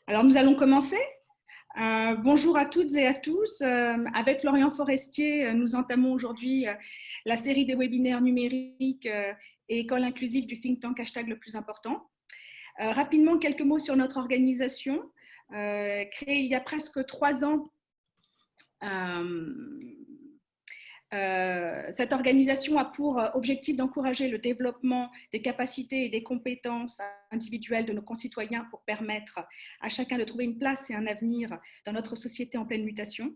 Alors, nous allons commencer. Bonjour à toutes et à tous. Avec Florian Forestier, nous entamons aujourd'hui la série des webinaires numériques et école inclusive du think tank hashtag le plus important. Rapidement, quelques mots sur notre organisation. Créée il y a presque 3 ans, cette organisation a pour objectif d'encourager le développement des capacités et des compétences individuelles de nos concitoyens pour permettre à chacun de trouver une place et un avenir dans notre société en pleine mutation.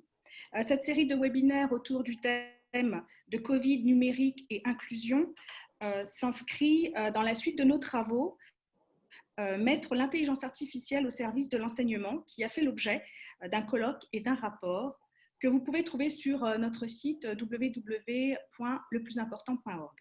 Cette série de webinaires autour du thème de Covid, numérique et inclusion s'inscrit dans la suite de nos travaux mettre l'intelligence artificielle au service de l'enseignement, qui a fait l'objet d'un colloque et d'un rapport que vous pouvez trouver sur notre site www.leplusimportant.org.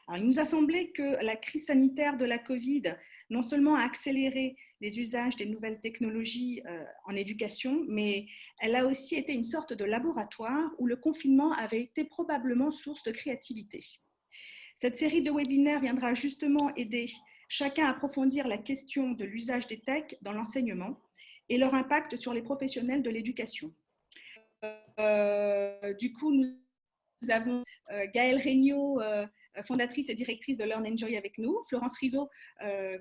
Alors, il nous a semblé que la crise sanitaire de la Covid, non seulement a accéléré les usages des nouvelles technologies en éducation, mais elle a aussi été une sorte de laboratoire où le confinement avait été probablement source de créativité. Cette série de webinaires viendra justement aider chacun à approfondir la question de l'usage des techs dans l'enseignement et leur impact sur les professionnels de l'éducation. Du coup, nous avons Gaëlle Regnault, fondatrice et directrice de Learn Enjoy avec nous, Florence Rizzo,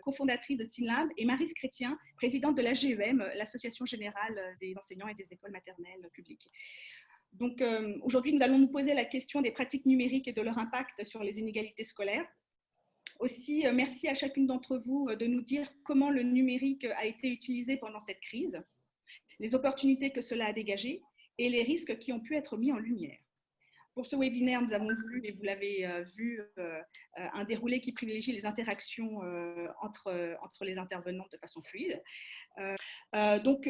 cofondatrice de Synlab, et Maryse Chrétien, présidente de l'AGEM, l'Association générale des enseignants et des écoles maternelles publiques. Donc aujourd'hui, nous allons nous poser la question des pratiques numériques et de leur impact sur les inégalités scolaires. Aussi, merci à chacune d'entre vous de nous dire comment le numérique a été utilisé pendant cette crise, les opportunités que cela a dégagées et les risques qui ont pu être mis en lumière. Pour ce webinaire, nous avons voulu, et vous l'avez vu, un déroulé qui privilégie les interactions entre les intervenants de façon fluide. Donc,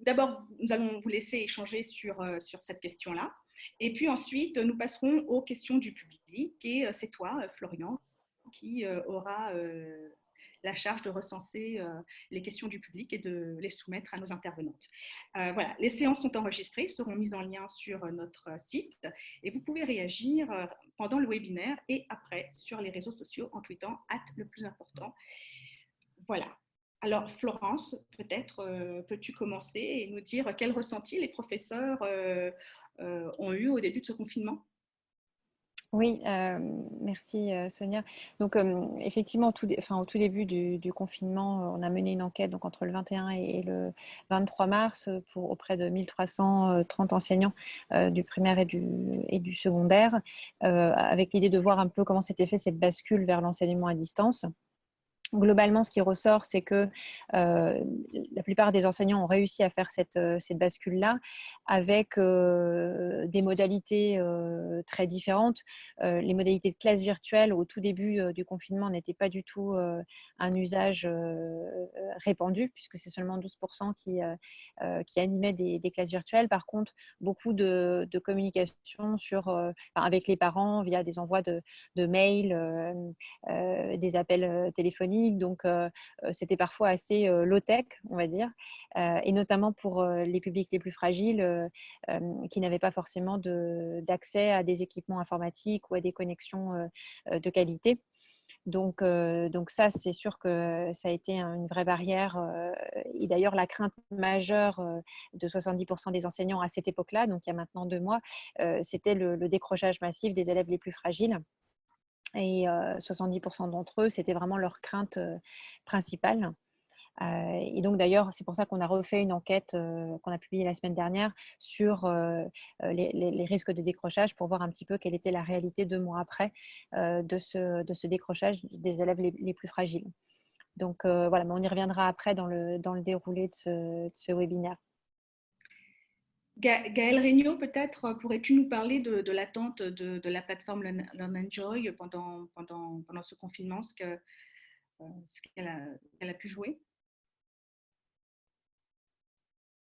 d'abord, nous allons vous laisser échanger sur cette question-là. Et puis ensuite, nous passerons aux questions du public. Et c'est toi, Florian, qui aura la charge de recenser les questions du public et de les soumettre à nos intervenantes. Voilà, les séances sont enregistrées, seront mises en lien sur notre site et vous pouvez réagir pendant le webinaire et après sur les réseaux sociaux en tweetant @leplusimportant. Voilà. Alors, Florence, peut-être peux-tu commencer et nous dire quel ressenti les professeurs ont eu au début de ce confinement ? Oui, merci Sonia. Donc effectivement, au tout début du confinement, on a mené une enquête donc, entre le 21 et le 23 mars auprès de 1330 enseignants du primaire et du secondaire, avec l'idée de voir un peu comment s'était fait cette bascule vers l'enseignement à distance. Globalement, ce qui ressort, c'est que la plupart des enseignants ont réussi à faire cette bascule-là avec des modalités très différentes. Les modalités de classe virtuelle au tout début du confinement n'étaient pas du tout un usage répandu, puisque c'est seulement 12% qui animaient des classes virtuelles. Par contre, beaucoup de communication avec les parents via des envois de mails, des appels téléphoniques. Donc, c'était parfois assez low-tech, on va dire, et notamment pour les publics les plus fragiles qui n'avaient pas forcément d'accès à des équipements informatiques ou à des connexions de qualité. Donc ça, c'est sûr que ça a été une vraie barrière. Et d'ailleurs, la crainte majeure de 70% des enseignants à cette époque-là, donc il y a maintenant 2 mois, c'était le décrochage massif des élèves les plus fragiles. Et 70% d'entre eux, c'était vraiment leur crainte principale. Et donc d'ailleurs, c'est pour ça qu'on a refait une enquête qu'on a publiée la semaine dernière sur les risques de décrochage pour voir un petit peu quelle était la réalité 2 mois après de ce décrochage des élèves les plus fragiles. Donc voilà, mais on y reviendra après dans le déroulé de ce webinaire. Gaëlle Regnault, peut-être pourrais-tu nous parler de l'attente de la plateforme Learn Enjoy pendant ce confinement, ce qu'elle a pu jouer ?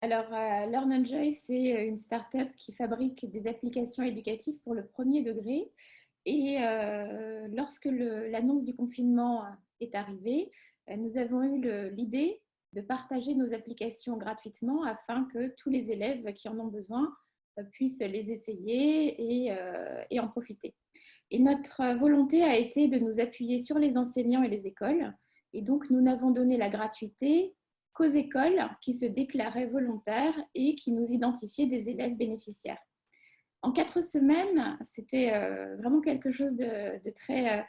Alors, Learn Enjoy, c'est une start-up qui fabrique des applications éducatives pour le premier degré. Et lorsque l'annonce du confinement est arrivée, nous avons eu l'idée de partager nos applications gratuitement afin que tous les élèves qui en ont besoin puissent les essayer et en profiter. Et notre volonté a été de nous appuyer sur les enseignants et les écoles. Et donc, nous n'avons donné la gratuité qu'aux écoles qui se déclaraient volontaires et qui nous identifiaient des élèves bénéficiaires. En 4 semaines, c'était vraiment quelque chose de très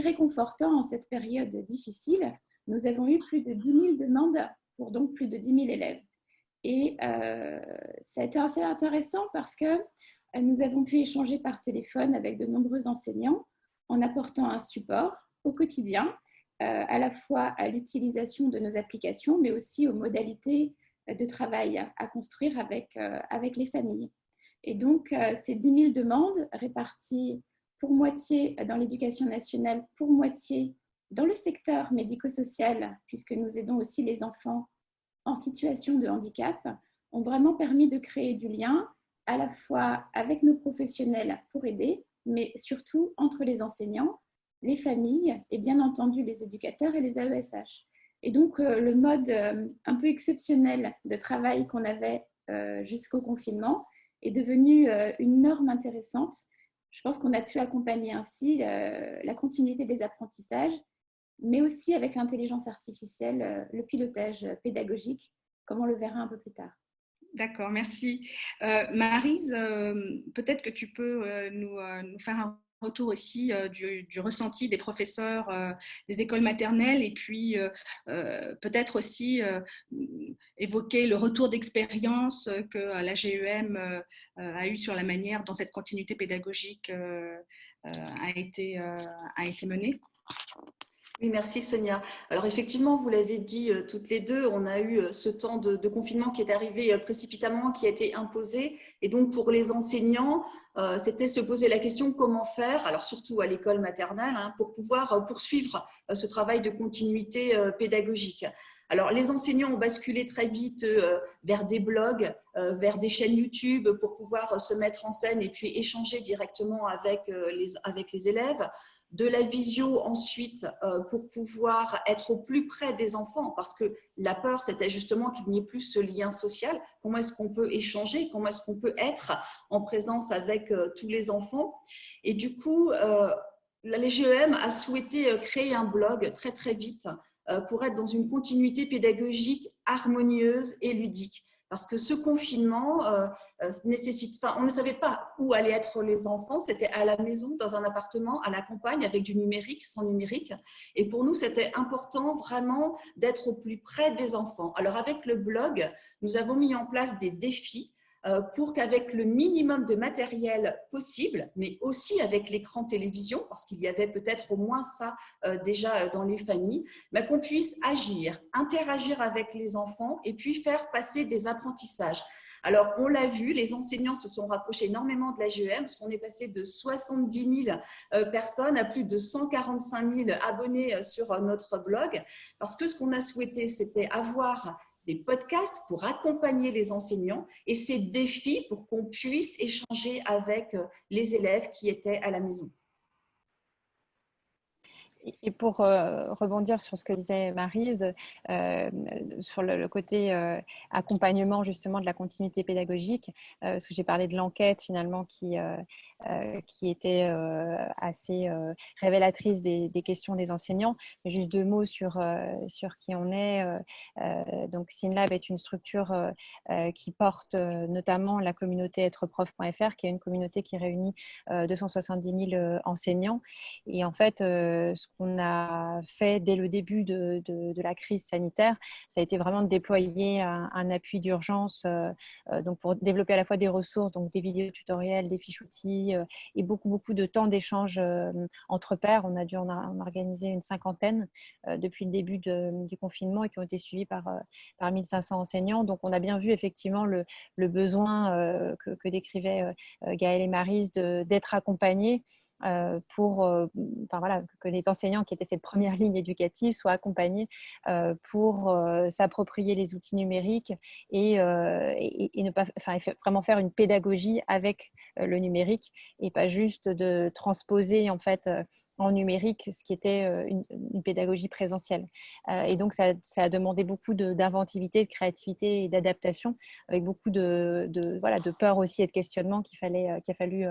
réconfortant en cette période difficile. Nous avons eu plus de 10 000 demandes pour donc plus de 10 000 élèves. Et ça a été assez intéressant parce que nous avons pu échanger par téléphone avec de nombreux enseignants en apportant un support au quotidien, à la fois à l'utilisation de nos applications, mais aussi aux modalités de travail à construire avec les familles. Et donc, ces 10 000 demandes réparties pour moitié dans l'éducation nationale, pour moitié dans le secteur médico-social, puisque nous aidons aussi les enfants en situation de handicap, ont vraiment permis de créer du lien à la fois avec nos professionnels pour aider, mais surtout entre les enseignants, les familles et bien entendu les éducateurs et les AESH. Et donc, le mode un peu exceptionnel de travail qu'on avait jusqu'au confinement est devenu une norme intéressante. Je pense qu'on a pu accompagner ainsi la continuité des apprentissages, mais aussi avec l'intelligence artificielle, le pilotage pédagogique, comme on le verra un peu plus tard. D'accord, merci. Maryse, peut-être que tu peux nous faire un retour aussi du ressenti des professeurs des écoles maternelles et puis peut-être aussi évoquer le retour d'expérience que la GEM a eu sur la manière dont cette continuité pédagogique a été menée. Oui, merci Sonia. Alors effectivement, vous l'avez dit toutes les deux, on a eu ce temps de confinement qui est arrivé précipitamment, qui a été imposé. Et donc pour les enseignants, c'était se poser la question comment faire, alors surtout à l'école maternelle, hein, pour pouvoir poursuivre ce travail de continuité pédagogique. Alors les enseignants ont basculé très vite vers des blogs, vers des chaînes YouTube pour pouvoir se mettre en scène et puis échanger directement avec les élèves. De la visio ensuite pour pouvoir être au plus près des enfants, parce que la peur, c'était justement qu'il n'y ait plus ce lien social. Comment est-ce qu'on peut échanger? Comment est-ce qu'on peut être en présence avec tous les enfants? Et du coup, la GEM a souhaité créer un blog très très vite pour être dans une continuité pédagogique harmonieuse et ludique. Parce que ce confinement nécessite, on ne savait pas où allaient être les enfants, c'était à la maison, dans un appartement, à la campagne, avec du numérique, sans numérique. Et pour nous, c'était important vraiment d'être au plus près des enfants. Alors avec le blog, nous avons mis en place des défis pour qu'avec le minimum de matériel possible, mais aussi avec l'écran télévision, parce qu'il y avait peut-être au moins ça déjà dans les familles, qu'on puisse agir, interagir avec les enfants et puis faire passer des apprentissages. Alors, on l'a vu, les enseignants se sont rapprochés énormément de la GEM, parce qu'on est passé de 70 000 personnes à plus de 145 000 abonnés sur notre blog, parce que ce qu'on a souhaité, c'était avoir des podcasts pour accompagner les enseignants et ces défis pour qu'on puisse échanger avec les élèves qui étaient à la maison. Et pour rebondir sur ce que disait Maryse, sur le côté accompagnement justement de la continuité pédagogique, parce que j'ai parlé de l'enquête finalement qui était assez révélatrice des questions des enseignants. Mais juste 2 mots sur qui on est. Donc SynLab est une structure qui porte notamment la communauté êtreprof.fr, qui est une communauté qui réunit 270 000 enseignants. Et en fait, ce qu'on a fait dès le début de la crise sanitaire, ça a été vraiment de déployer un appui d'urgence donc pour développer à la fois des ressources, donc des vidéos tutoriels, des fiches outils et beaucoup de temps d'échange entre pairs. On a dû en organiser une 50aine depuis le début du confinement et qui ont été suivis par 1500 enseignants. Donc on a bien vu effectivement le besoin que décrivaient Gaëlle et Maryse d'être accompagnés pour que les enseignants qui étaient cette première ligne éducative soient accompagnés pour s'approprier les outils numériques et ne pas, vraiment faire une pédagogie avec le numérique et pas juste de transposer en fait en numérique ce qui était une pédagogie présentielle. Et donc ça a demandé beaucoup d'inventivité, de créativité et d'adaptation avec beaucoup de peur aussi et de questionnement qu'il a fallu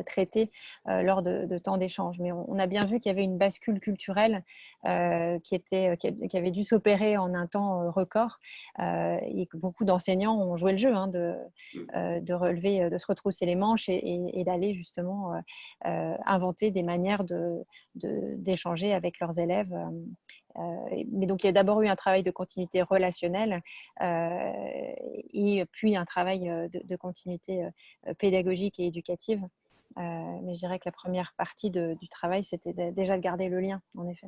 traités lors de temps d'échange. Mais on a bien vu qu'il y avait une bascule culturelle qui avait dû s'opérer en un temps record et que beaucoup d'enseignants ont joué le jeu de relever, de se retrousser les manches et d'aller justement inventer des manières d'échanger avec leurs élèves. Mais donc, il y a d'abord eu un travail de continuité relationnelle et puis un travail de continuité pédagogique et éducative. Mais je dirais que la première partie du travail, c'était déjà de garder le lien, en effet,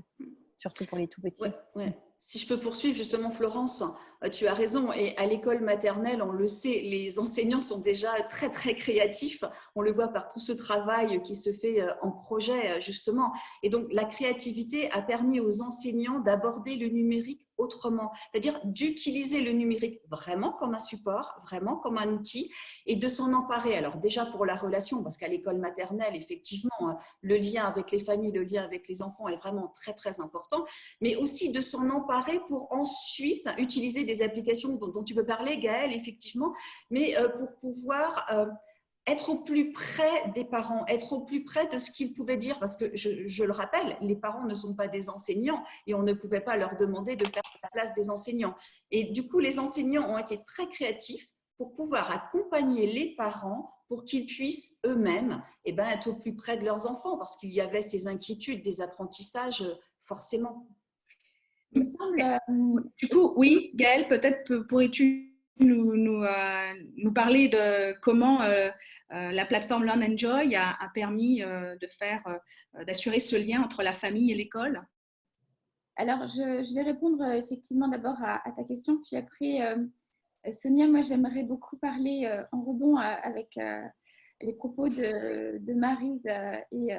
surtout pour les tout petits. Ouais. Si je peux poursuivre, justement, Florence, tu as raison. Et à l'école maternelle, on le sait, les enseignants sont déjà très, très créatifs. On le voit par tout ce travail qui se fait en projet, justement. Et donc, la créativité a permis aux enseignants d'aborder le numérique autrement, c'est-à-dire d'utiliser le numérique vraiment comme un support, vraiment comme un outil et de s'en emparer. Alors déjà pour la relation, parce qu'à l'école maternelle, effectivement, le lien avec les familles, le lien avec les enfants est vraiment très, très important, mais aussi de s'en emparer pour ensuite utiliser des applications dont tu peux parler, Gaëlle, effectivement, mais pour pouvoir être au plus près des parents, être au plus près de ce qu'ils pouvaient dire, parce que je le rappelle, les parents ne sont pas des enseignants et on ne pouvait pas leur demander de faire la place des enseignants. Et du coup, les enseignants ont été très créatifs pour pouvoir accompagner les parents pour qu'ils puissent eux-mêmes être au plus près de leurs enfants, parce qu'il y avait ces inquiétudes des apprentissages, forcément. Il me semble… Du coup, oui, Gaëlle, peut-être pourrais-tu nous parler de comment la plateforme Learn Enjoy a permis d'assurer ce lien entre la famille et l'école? Alors, je vais répondre effectivement d'abord à ta question, puis après, Sonia, moi j'aimerais beaucoup parler en rebond avec les propos de Maryse et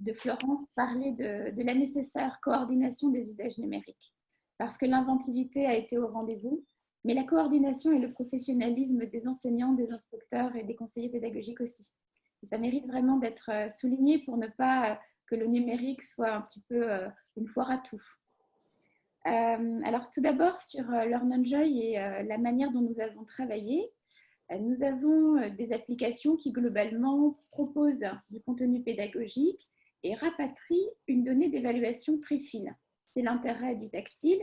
de Florence, parler de la nécessaire coordination des usages numériques. Parce que l'inventivité a été au rendez-vous, mais la coordination et le professionnalisme des enseignants, des inspecteurs et des conseillers pédagogiques aussi. Et ça mérite vraiment d'être souligné pour ne pas que le numérique soit un petit peu une foire à tout. Alors tout d'abord sur Learn Enjoy et la manière dont nous avons travaillé, nous avons des applications qui globalement proposent du contenu pédagogique et rapatrient une donnée d'évaluation très fine. C'est l'intérêt du tactile,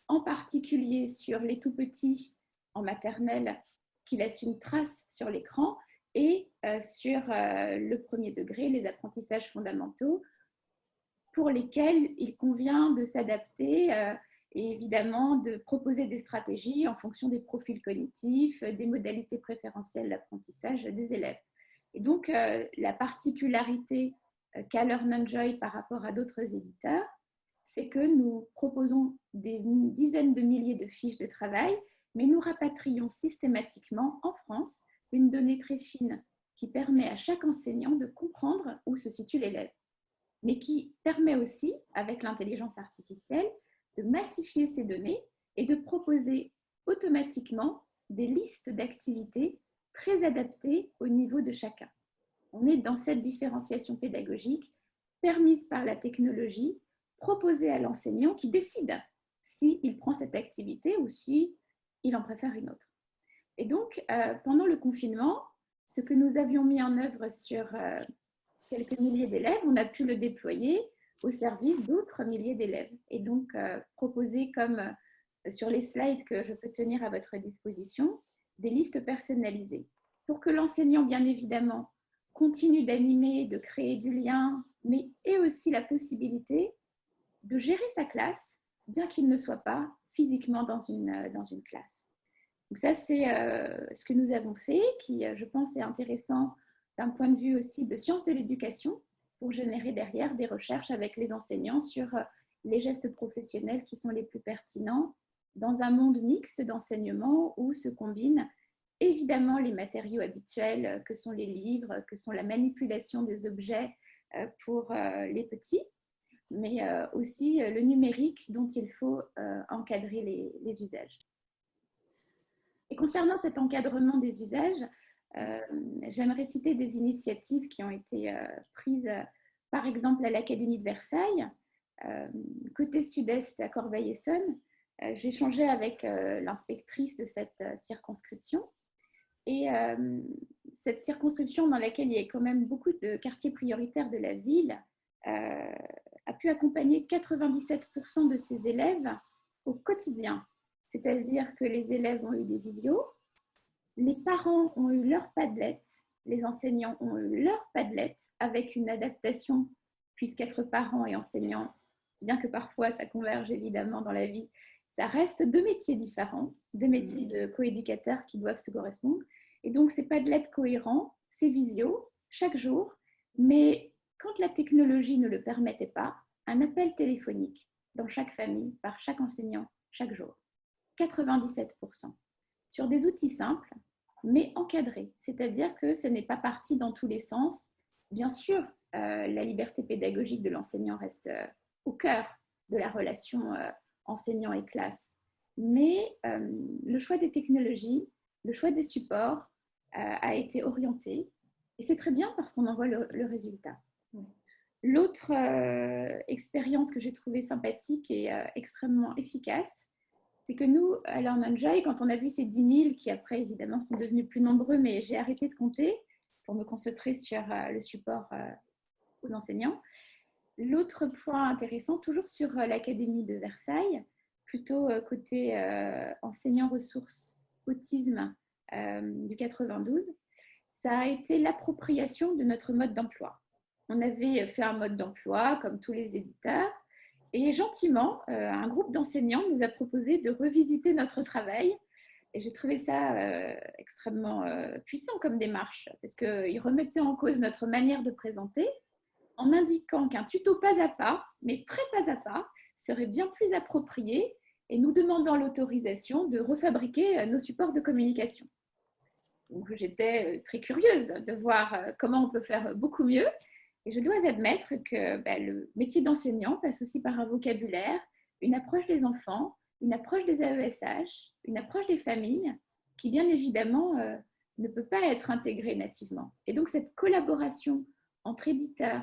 en particulier sur les tout petits en maternelle qui laissent une trace sur l'écran et sur le premier degré, les apprentissages fondamentaux pour lesquels il convient de s'adapter et évidemment de proposer des stratégies en fonction des profils cognitifs, des modalités préférentielles d'apprentissage des élèves. Et donc, la particularité qu'a Learn Enjoy par rapport à d'autres éditeurs, c'est que nous proposons des dizaines de milliers de fiches de travail, mais nous rapatrions systématiquement en France une donnée très fine qui permet à chaque enseignant de comprendre où se situe l'élève, mais qui permet aussi, avec l'intelligence artificielle, de massifier ces données et de proposer automatiquement des listes d'activités très adaptées au niveau de chacun. On est dans cette différenciation pédagogique permise par la technologie, proposée à l'enseignant qui décide s'il prend cette activité ou s'il en préfère une autre. Et donc, pendant le confinement, ce que nous avions mis en œuvre sur quelques milliers d'élèves, on a pu le déployer au service d'autres milliers d'élèves et donc proposer comme sur les slides que je peux tenir à votre disposition, des listes personnalisées pour que l'enseignant, bien évidemment, continue d'animer, de créer du lien, mais ait aussi la possibilité de gérer sa classe, bien qu'il ne soit pas physiquement dans une classe. Donc ça, c'est ce que nous avons fait, qui, je pense, est intéressant d'un point de vue aussi de sciences de l'éducation, pour générer derrière des recherches avec les enseignants sur les gestes professionnels qui sont les plus pertinents dans un monde mixte d'enseignement où se combinent évidemment les matériaux habituels que sont les livres, que sont la manipulation des objets pour les petits, mais aussi le numérique dont il faut encadrer les usages. Et concernant cet encadrement des usages, j'aimerais citer des initiatives qui ont été prises, par exemple, à l'Académie de Versailles. Côté sud-est, à Corbeil-Essonnes, j'ai échangé avec l'inspectrice de cette circonscription. Et cette circonscription dans laquelle il y a quand même beaucoup de quartiers prioritaires de la ville a pu accompagner 97% de ses élèves au quotidien. C'est-à-dire que les élèves ont eu des visios, les parents ont eu leur Padlet, les enseignants ont eu leur Padlet avec une adaptation, puisqu'être parent et enseignant, bien que parfois ça converge évidemment dans la vie, ça reste deux métiers différents, deux métiers de coéducateurs qui doivent se correspondre. Et donc, c'est Padlet cohérent, c'est visio, chaque jour, mais quand la technologie ne le permettait pas, un appel téléphonique dans chaque famille, par chaque enseignant, chaque jour. 97%. Sur des outils simples, mais encadrés. C'est-à-dire que ce n'est pas parti dans tous les sens. Bien sûr, la liberté pédagogique de l'enseignant reste au cœur de la relation enseignant et classe. Mais le choix des technologies, le choix des supports a été orienté. Et c'est très bien parce qu'on en voit le résultat. L'autre expérience que j'ai trouvée sympathique et extrêmement efficace, c'est que nous, à Learn and Joy, quand on a vu ces 10 000, qui après évidemment sont devenus plus nombreux, mais j'ai arrêté de compter pour me concentrer sur le support aux enseignants. L'autre point intéressant, toujours sur l'Académie de Versailles, plutôt côté enseignants ressources autisme du 92, ça a été l'appropriation de notre mode d'emploi. On avait fait un mode d'emploi comme tous les éditeurs et gentiment, un groupe d'enseignants nous a proposé de revisiter notre travail et j'ai trouvé ça extrêmement puissant comme démarche parce qu'ils remettaient en cause notre manière de présenter en indiquant qu'un tuto pas à pas, mais très pas à pas, serait bien plus approprié et nous demandant l'autorisation de refabriquer nos supports de communication. Donc, j'étais très curieuse de voir comment on peut faire beaucoup mieux. Et je dois admettre que le métier d'enseignant passe aussi par un vocabulaire, une approche des enfants, une approche des AESH, une approche des familles, qui bien évidemment ne peut pas être intégrée nativement. Et donc, cette collaboration entre éditeurs,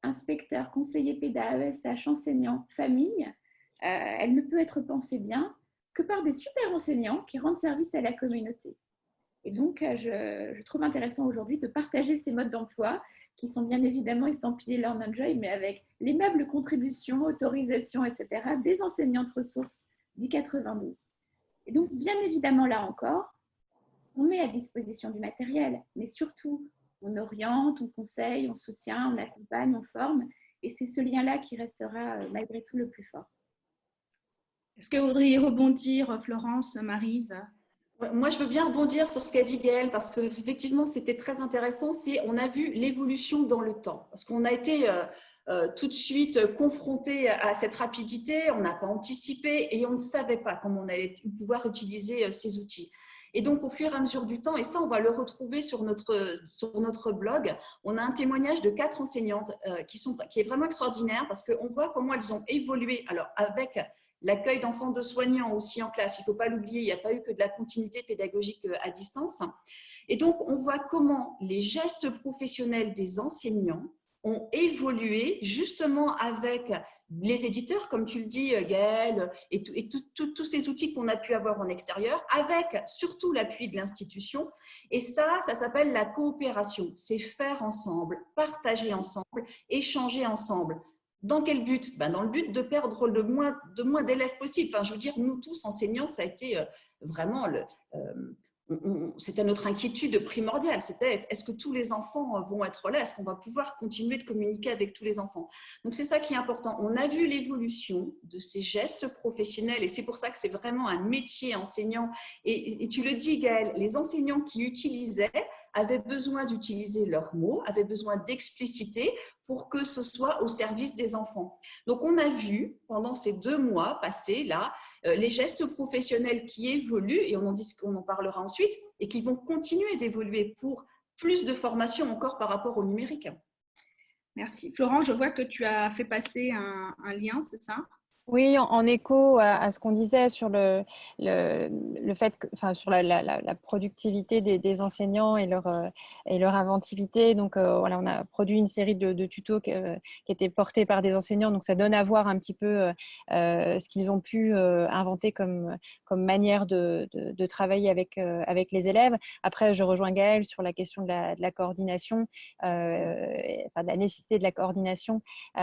inspecteurs, conseillers pédas, AESH, enseignants, familles, elle ne peut être pensée bien que par des super enseignants qui rendent service à la communauté. Et donc, je trouve intéressant aujourd'hui de partager ces modes d'emploi qui sont bien évidemment estampillés Learn and Joy, mais avec l'aimable contribution, autorisation, etc. des enseignantes ressources du 92. Et donc, bien évidemment, là encore, on met à disposition du matériel, mais surtout, on oriente, on conseille, on soutient, on accompagne, on forme. Et c'est ce lien-là qui restera malgré tout le plus fort. Est-ce que vous voudriez rebondir, Florence, Maryse ? Moi, je veux bien rebondir sur ce qu'a dit Gaëlle parce qu'effectivement, c'était très intéressant. On a vu l'évolution dans le temps parce qu'on a été tout de suite confronté à cette rapidité, on n'a pas anticipé et on ne savait pas comment on allait pouvoir utiliser ces outils. Et donc, au fur et à mesure du temps, et ça, on va le retrouver sur notre blog, on a un témoignage de 4 enseignantes qui est vraiment extraordinaire parce qu'on voit comment elles ont évolué. Alors, avec l'accueil d'enfants de soignants aussi en classe, il ne faut pas l'oublier, il n'y a pas eu que de la continuité pédagogique à distance. Et donc, on voit comment les gestes professionnels des enseignants ont évolué justement avec les éditeurs, comme tu le dis, Gaëlle, et tous ces outils qu'on a pu avoir en extérieur, avec surtout l'appui de l'institution. Et ça s'appelle la coopération. C'est faire ensemble, partager ensemble, échanger ensemble. Dans quel but ? Dans le but de perdre le moins d'élèves possible. Enfin, je veux dire, nous tous, enseignants, ça a été vraiment c'était notre inquiétude primordiale. C'était est-ce que tous les enfants vont être là ? Est-ce qu'on va pouvoir continuer de communiquer avec tous les enfants ? Donc, c'est ça qui est important. On a vu l'évolution de ces gestes professionnels et c'est pour ça que c'est vraiment un métier enseignant. Et tu le dis, Gaëlle, les enseignants qui utilisaient avaient besoin d'utiliser leurs mots, avaient besoin d'expliciter pour que ce soit au service des enfants. Donc, on a vu pendant ces 2 mois passés là, les gestes professionnels qui évoluent, et on en parlera ensuite, et qui vont continuer d'évoluer pour plus de formation encore par rapport au numérique. Merci. Florent, je vois que tu as fait passer un lien, c'est ça ? Oui, en écho à ce qu'on disait sur le fait que, enfin, sur la productivité des enseignants et leur inventivité. Donc, voilà, on a produit une série de tutos qui étaient portés par des enseignants. Donc, ça donne à voir un petit peu ce qu'ils ont pu inventer comme manière de travailler avec les élèves. Après, je rejoins Gaëlle sur la question de la coordination, enfin, de la nécessité de la coordination.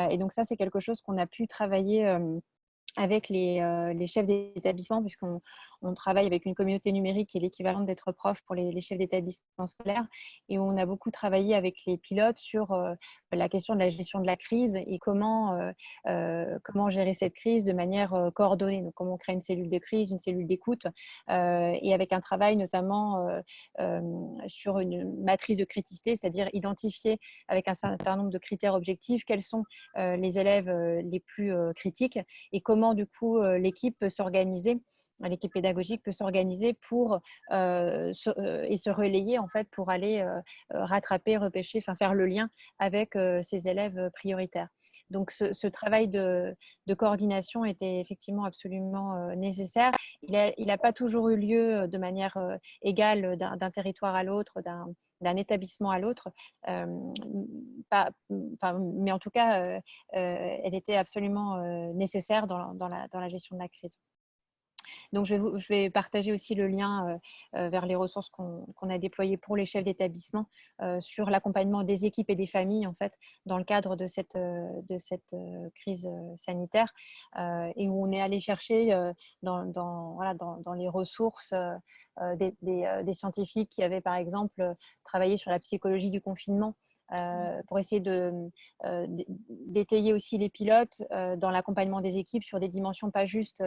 Et donc, ça, c'est quelque chose qu'on a pu travailler avec les chefs d'établissement, puisqu'on travaille avec une communauté numérique qui est l'équivalent d'être prof pour les chefs d'établissement scolaire. Et on a beaucoup travaillé avec les pilotes sur la question de la gestion de la crise et comment gérer cette crise de manière coordonnée. Donc, comment on crée une cellule de crise, une cellule d'écoute, et avec un travail notamment sur une matrice de criticité, c'est-à-dire identifier avec un certain nombre de critères objectifs quels sont les élèves les plus critiques et comment du coup l'équipe peut s'organiser, l'équipe pédagogique peut s'organiser pour et se relayer en fait pour aller rattraper, repêcher, enfin faire le lien avec ces élèves prioritaires. Donc ce travail de coordination était effectivement absolument nécessaire. Il n'a pas toujours eu lieu de manière égale d'un territoire à l'autre, d'un établissement à l'autre, mais en tout cas, elle était absolument nécessaire dans la gestion de la crise. Donc, je vais partager aussi le lien vers les ressources qu'on a déployées pour les chefs d'établissement sur l'accompagnement des équipes et des familles, en fait, dans le cadre de cette crise sanitaire et où on est allé chercher dans les ressources des scientifiques qui avaient, par exemple, travaillé sur la psychologie du confinement pour essayer d'étayer aussi les pilotes dans l'accompagnement des équipes sur des dimensions pas juste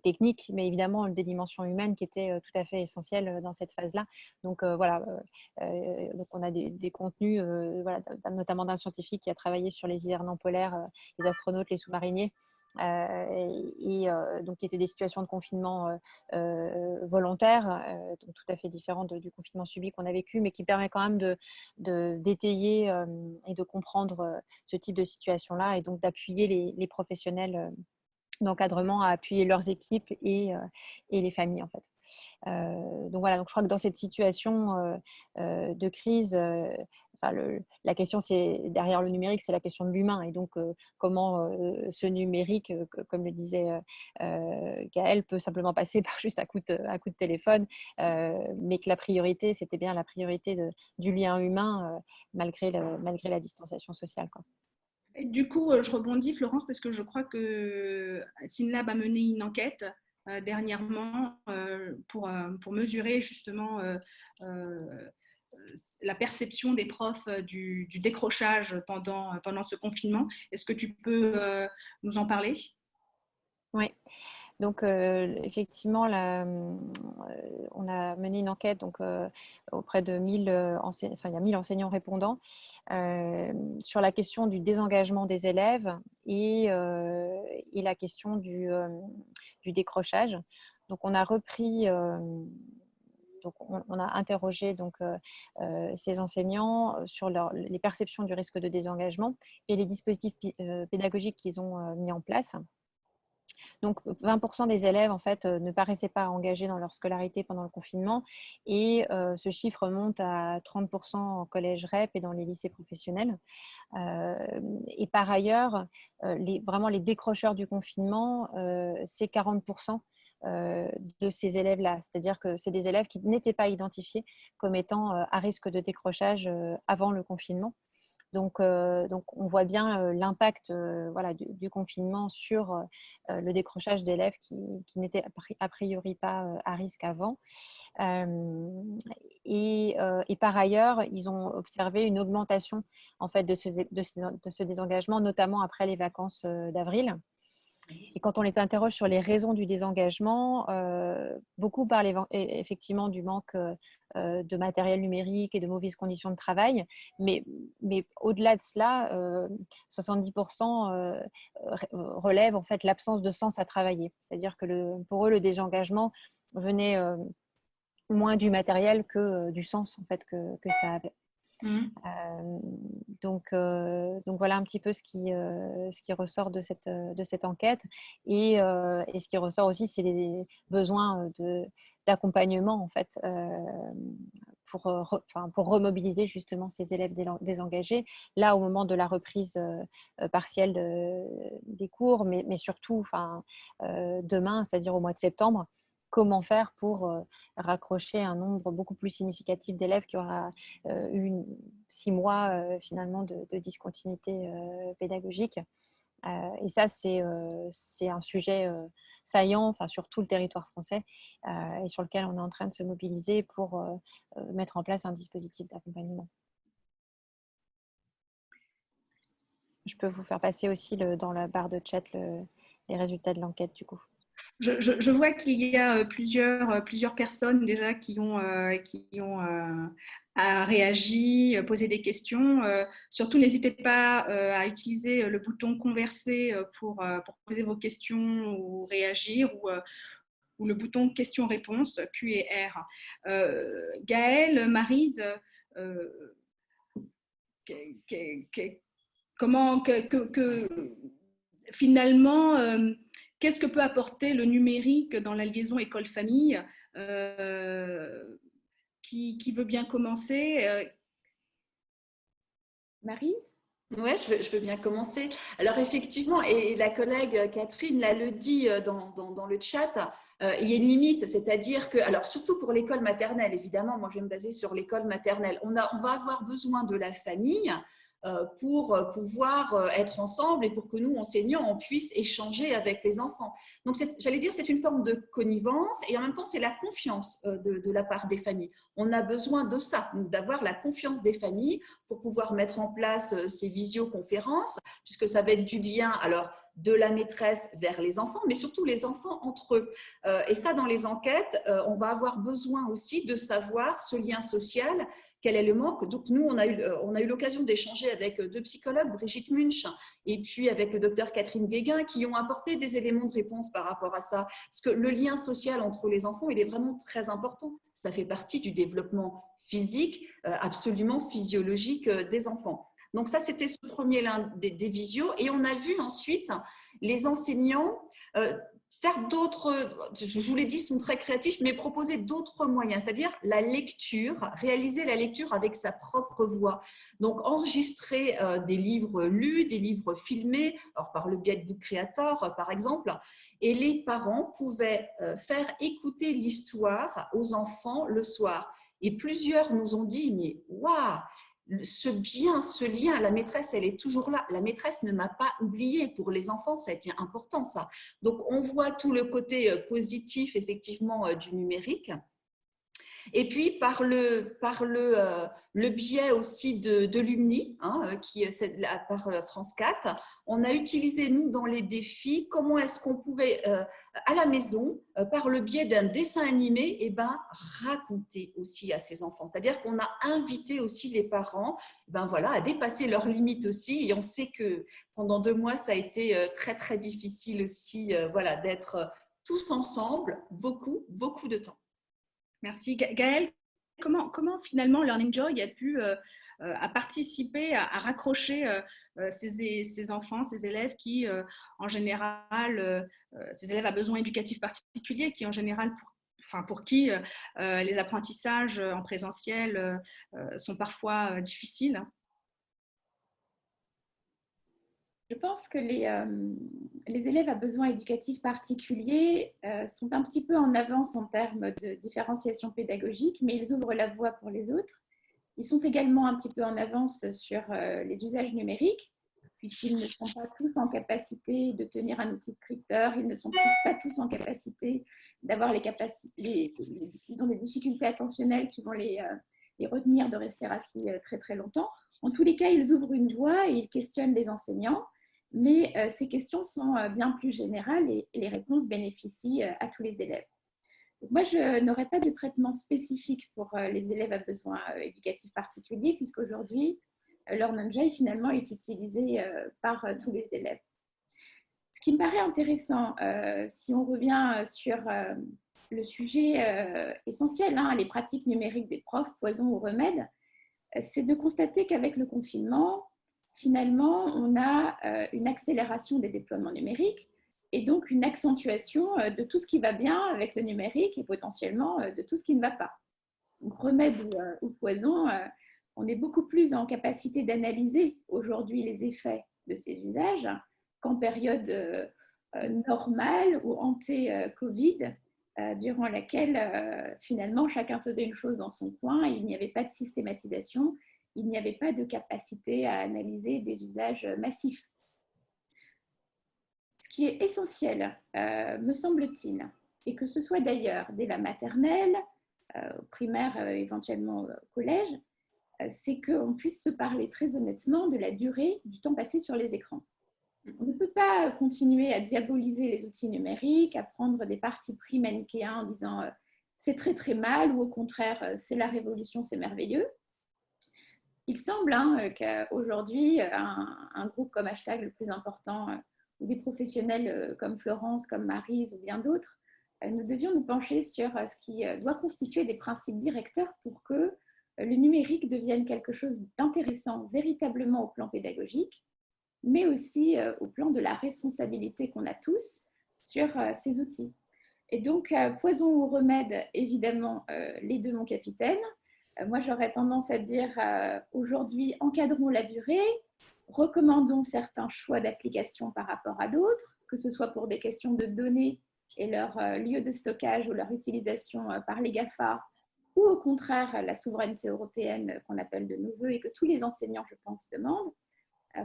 techniques, mais évidemment des dimensions humaines qui étaient tout à fait essentielles dans cette phase-là. Donc voilà, donc on a des contenus, voilà, notamment d'un scientifique qui a travaillé sur les hivernants polaires, les astronautes, les sous-mariniers. Donc qui étaient des situations de confinement volontaires, donc tout à fait différentes du confinement subi qu'on a vécu, mais qui permet quand même d'étayer et de comprendre ce type de situation-là et donc d'appuyer les professionnels d'encadrement à appuyer leurs équipes et les familles en fait. Donc voilà, donc je crois que dans cette situation de crise, la question c'est derrière le numérique, c'est la question de l'humain et donc comment ce numérique, comme le disait Gaëlle, peut simplement passer par juste un coup de téléphone, mais que la priorité, c'était bien la priorité du lien humain malgré la distanciation sociale, quoi. Et du coup, je rebondis, Florence, parce que je crois que SYNLAB a mené une enquête dernièrement pour mesurer justement la perception des profs du décrochage pendant ce confinement. Est-ce que tu peux nous en parler? Oui. Donc, effectivement, on a mené une enquête donc, auprès de 1000 enseignants, enfin, il y a 1000 enseignants répondants sur la question du désengagement des élèves et la question du décrochage. Donc, on a repris, donc on a interrogé donc, ces enseignants sur les perceptions du risque de désengagement et les dispositifs pédagogiques qu'ils ont mis en place. Donc, 20% des élèves, en fait, ne paraissaient pas engagés dans leur scolarité pendant le confinement et ce chiffre monte à 30% en collège REP et dans les lycées professionnels. Et par ailleurs, vraiment les décrocheurs du confinement, c'est 40% de ces élèves-là. C'est-à-dire que c'est des élèves qui n'étaient pas identifiés comme étant à risque de décrochage avant le confinement. Donc, on voit bien l'impact voilà, du confinement sur le décrochage d'élèves qui n'étaient a priori pas à risque avant. Et par ailleurs, ils ont observé une augmentation en fait, de ce désengagement, notamment après les vacances d'avril. Et quand on les interroge sur les raisons du désengagement, beaucoup parlent effectivement du manque de matériel numérique et de mauvaises conditions de travail. Mais au-delà de cela, 70% relèvent en fait l'absence de sens à travailler. C'est-à-dire que pour eux, le désengagement venait moins du matériel que du sens en fait, que ça avait. Donc voilà un petit peu ce qui ressort de cette enquête. Et ce qui ressort aussi, c'est les besoins d'accompagnement en fait, pour remobiliser justement ces élèves désengagés, là au moment de la reprise partielle des cours, mais surtout demain, c'est-à-dire au mois de septembre. Comment faire pour raccrocher un nombre beaucoup plus significatif d'élèves qui aura eu 6 mois finalement de discontinuité pédagogique. Et ça, c'est un sujet saillant sur tout le territoire français et sur lequel on est en train de se mobiliser pour mettre en place un dispositif d'accompagnement. Je peux vous faire passer aussi dans la barre de chat les résultats de l'enquête du coup. Je vois qu'il y a plusieurs personnes déjà qui ont réagi, posé des questions. Surtout, n'hésitez pas à utiliser le bouton converser pour poser vos questions ou réagir, ou le bouton questions-réponses, Q et R. Gaëlle, Maryse, comment finalement, qu'est-ce que peut apporter le numérique dans la liaison école-famille? Qui veut bien commencer? Maryse? Oui, je veux bien commencer. Alors effectivement, et la collègue Catherine là, le dit dans le chat, il y a une limite, c'est-à-dire que, alors surtout pour l'école maternelle, évidemment, moi je vais me baser sur l'école maternelle, on va avoir besoin de la famille pour pouvoir être ensemble et pour que nous, enseignants, on puisse échanger avec les enfants. Donc, j'allais dire, c'est une forme de connivence et en même temps, c'est la confiance de la part des familles. On a besoin de ça, d'avoir la confiance des familles pour pouvoir mettre en place ces visioconférences, puisque ça va être du lien, alors, de la maîtresse vers les enfants, mais surtout les enfants entre eux. Et ça, dans les enquêtes, on va avoir besoin aussi de savoir ce lien social. Quel est le manque? Donc, nous, on a eu l'occasion d'échanger avec 2 psychologues, Brigitte Munch et puis avec le docteur Catherine Guéguin, qui ont apporté des éléments de réponse par rapport à ça. Parce que le lien social entre les enfants, il est vraiment très important. Ça fait partie du développement physique, absolument physiologique des enfants. Donc, ça, c'était ce premier lien des visios. Et on a vu ensuite les enseignants faire d'autres, je vous l'ai dit, sont très créatifs, mais proposer d'autres moyens, c'est-à-dire la lecture, réaliser la lecture avec sa propre voix. Donc, enregistrer des livres lus, des livres filmés, alors par le biais de Book Creator, par exemple, et les parents pouvaient faire écouter l'histoire aux enfants le soir. Et plusieurs nous ont dit, mais waouh! Ce lien, la maîtresse, elle est toujours là. La maîtresse ne m'a pas oubliée. Pour les enfants, ça a été important, ça. Donc, on voit tout le côté positif, effectivement, du numérique. Et puis, par le biais aussi de l'UMNI, par France 4, on a utilisé, nous, dans les défis, comment est-ce qu'on pouvait, à la maison, par le biais d'un dessin animé, raconter aussi à ses enfants. C'est-à-dire qu'on a invité aussi les parents à dépasser leurs limites aussi. Et on sait que pendant 2 mois, ça a été très, très difficile aussi d'être tous ensemble, beaucoup, beaucoup de temps. Merci. Gaëlle, comment finalement Learn Enjoy a pu à participer, à raccrocher ces enfants, ces élèves qui, en général, ces élèves à besoins éducatifs particuliers, qui en général, pour qui les apprentissages en présentiel sont parfois difficiles? Je pense que les élèves à besoins éducatifs particuliers sont un petit peu en avance en termes de différenciation pédagogique, mais ils ouvrent la voie pour les autres. Ils sont également un petit peu en avance sur les usages numériques, puisqu'ils ne sont pas tous en capacité de tenir un outil scripteur, ils ne sont pas tous en capacité d'avoir les capacités, ils ont des difficultés attentionnelles qui vont les retenir de rester assis très très longtemps. En tous les cas, ils ouvrent une voie et ils questionnent les enseignants. Mais ces questions sont bien plus générales et les réponses bénéficient à tous les élèves. Donc moi, je n'aurais pas de traitement spécifique pour les élèves à besoins éducatifs particuliers, puisqu'aujourd'hui, Learn Enjoy finalement est utilisé par tous les élèves. Ce qui me paraît intéressant, si on revient sur le sujet essentiel, les pratiques numériques des profs, poison ou remède, c'est de constater qu'avec le confinement, finalement, on a une accélération des déploiements numériques et donc une accentuation de tout ce qui va bien avec le numérique et potentiellement de tout ce qui ne va pas. Donc, remède ou poison, on est beaucoup plus en capacité d'analyser aujourd'hui les effets de ces usages qu'en période normale ou ante-Covid, durant laquelle finalement chacun faisait une chose dans son coin et il n'y avait pas de systématisation, il n'y avait pas de capacité à analyser des usages massifs. Ce qui est essentiel, me semble-t-il, et que ce soit d'ailleurs dès la maternelle, primaire, éventuellement au collège, c'est qu'on puisse se parler très honnêtement de la durée du temps passé sur les écrans. On ne peut pas continuer à diaboliser les outils numériques, à prendre des partis pris manichéens en disant c'est très très mal ou au contraire c'est la révolution, c'est merveilleux. Il semble qu'aujourd'hui, un groupe comme Hashtag le plus important, ou des professionnels comme Florence, comme Maryse ou bien d'autres, nous devions nous pencher sur ce qui doit constituer des principes directeurs pour que le numérique devienne quelque chose d'intéressant véritablement au plan pédagogique, mais aussi au plan de la responsabilité qu'on a tous sur ces outils. Et donc, poison ou remède, évidemment, les deux, mon capitaine. Moi, j'aurais tendance à dire aujourd'hui, encadrons la durée, recommandons certains choix d'application par rapport à d'autres, que ce soit pour des questions de données et leur lieu de stockage ou leur utilisation par les GAFA, ou au contraire la souveraineté européenne qu'on appelle de nos voeux et que tous les enseignants, je pense, demandent.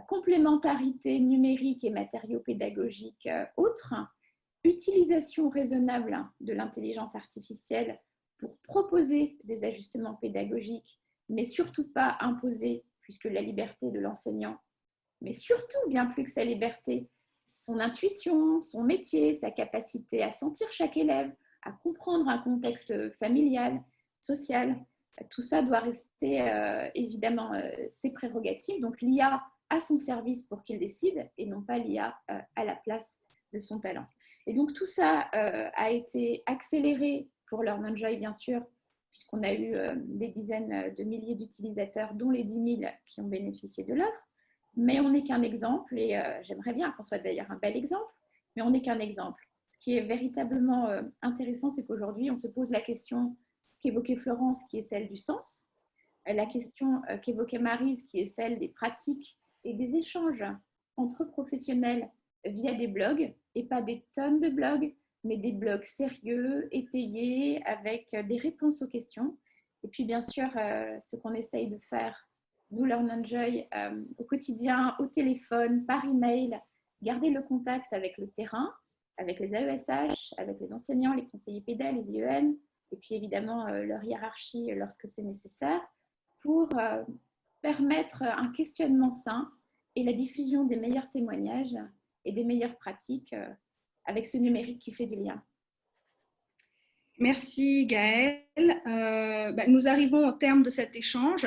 Complémentarité numérique et matériaux pédagogiques autres, utilisation raisonnable de l'intelligence artificielle pour proposer des ajustements pédagogiques, mais surtout pas imposer, puisque la liberté de l'enseignant, mais surtout, bien plus que sa liberté, son intuition, son métier, sa capacité à sentir chaque élève, à comprendre un contexte familial, social, tout ça doit rester évidemment ses prérogatives. Donc l'IA à son service pour qu'il décide et non pas l'IA à la place de son talent. Et donc tout ça a été accéléré pour LearnEnjoy, bien sûr, puisqu'on a eu des dizaines de milliers d'utilisateurs, dont les 10 000 qui ont bénéficié de l'offre. Mais on n'est qu'un exemple, et j'aimerais bien qu'on soit d'ailleurs un bel exemple, mais on n'est qu'un exemple. Ce qui est véritablement intéressant, c'est qu'aujourd'hui, on se pose la question qu'évoquait Florence, qui est celle du sens, la question qu'évoquait Maryse, qui est celle des pratiques et des échanges entre professionnels via des blogs, et pas des tonnes de blogs, mais des blogs sérieux, étayés, avec des réponses aux questions. Et puis bien sûr, ce qu'on essaye de faire, nous, LearnEnjoy, au quotidien, au téléphone, par email, garder le contact avec le terrain, avec les AESH, avec les enseignants, les conseillers pédales, les IEN, et puis évidemment leur hiérarchie lorsque c'est nécessaire, pour permettre un questionnement sain et la diffusion des meilleurs témoignages et des meilleures pratiques avec ce numérique qui fait du lien. Merci Gaëlle. Nous arrivons au terme de cet échange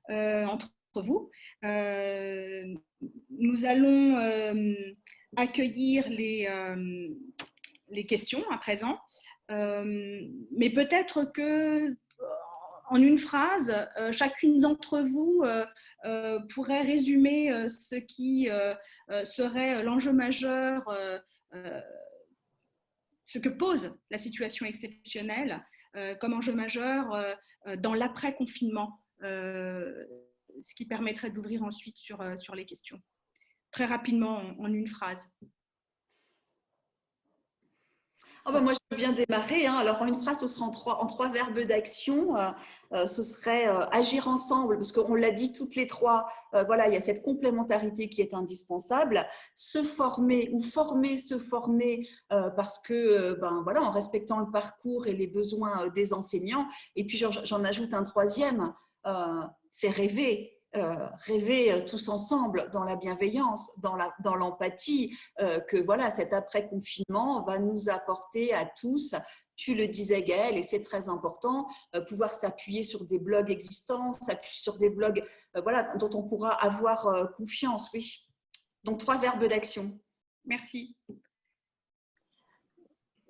entre vous. Nous allons accueillir les questions à présent, mais peut-être que en une phrase, chacune d'entre vous pourrait résumer ce qui serait l'enjeu majeur, ce que pose la situation exceptionnelle comme enjeu majeur dans l'après-confinement, ce qui permettrait d'ouvrir ensuite sur les questions. Très rapidement, en une phrase. Oh ben moi, je viens démarrer. Alors, en une phrase, ce sera en trois verbes d'action. Ce serait agir ensemble, parce qu'on l'a dit toutes les trois. Voilà, il y a cette complémentarité qui est indispensable. Se former ou se former, parce que, voilà, en respectant le parcours et les besoins des enseignants. Et puis, j'en ajoute un troisième, c'est rêver. Rêver tous ensemble dans la bienveillance, dans l'empathie, que voilà, cet après-confinement va nous apporter à tous, tu le disais Gaëlle, et c'est très important, pouvoir s'appuyer sur des blogs existants, s'appuyer sur des blogs voilà, dont on pourra avoir confiance, oui. Donc, 3 verbes d'action. Merci.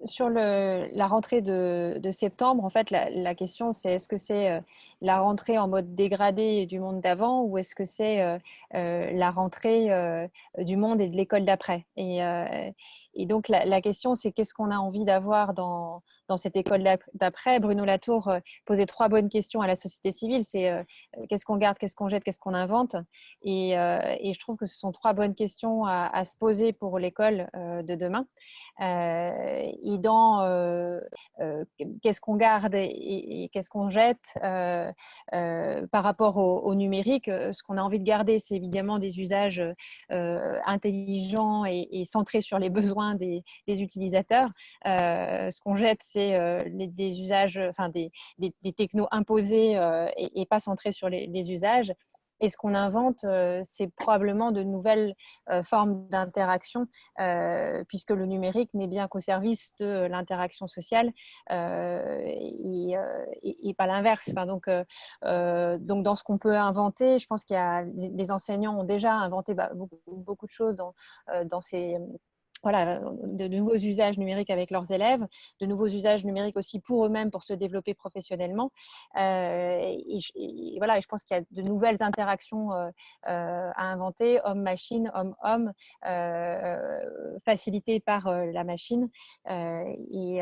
Sur la rentrée de septembre, en fait, la question, c'est est-ce que c'est la rentrée en mode dégradé du monde d'avant ou est-ce que c'est la rentrée du monde et de l'école d'après. Et donc, la question, c'est qu'est-ce qu'on a envie d'avoir dans cette école d'après. Bruno Latour posait 3 bonnes questions à la société civile. C'est qu'est-ce qu'on garde, qu'est-ce qu'on jette, qu'est-ce qu'on invente. Et je trouve que ce sont 3 bonnes questions à se poser pour l'école de demain. Et dans qu'est-ce qu'on garde et qu'est-ce qu'on jette par rapport au numérique, ce qu'on a envie de garder, c'est évidemment des usages intelligents et centrés sur les besoins des utilisateurs. Ce qu'on jette, c'est des usages, enfin des technos imposés et pas centrés sur les usages. Et ce qu'on invente, c'est probablement de nouvelles formes d'interaction, puisque le numérique n'est bien qu'au service de l'interaction sociale et pas l'inverse. Enfin, donc, dans ce qu'on peut inventer, je pense qu'il y a les enseignants ont déjà inventé beaucoup de choses dans ces voilà, de nouveaux usages numériques avec leurs élèves, de nouveaux usages numériques aussi pour eux-mêmes, pour se développer professionnellement. Et voilà, je pense qu'il y a de nouvelles interactions à inventer, homme-machine, homme-homme, facilitées par la machine. Et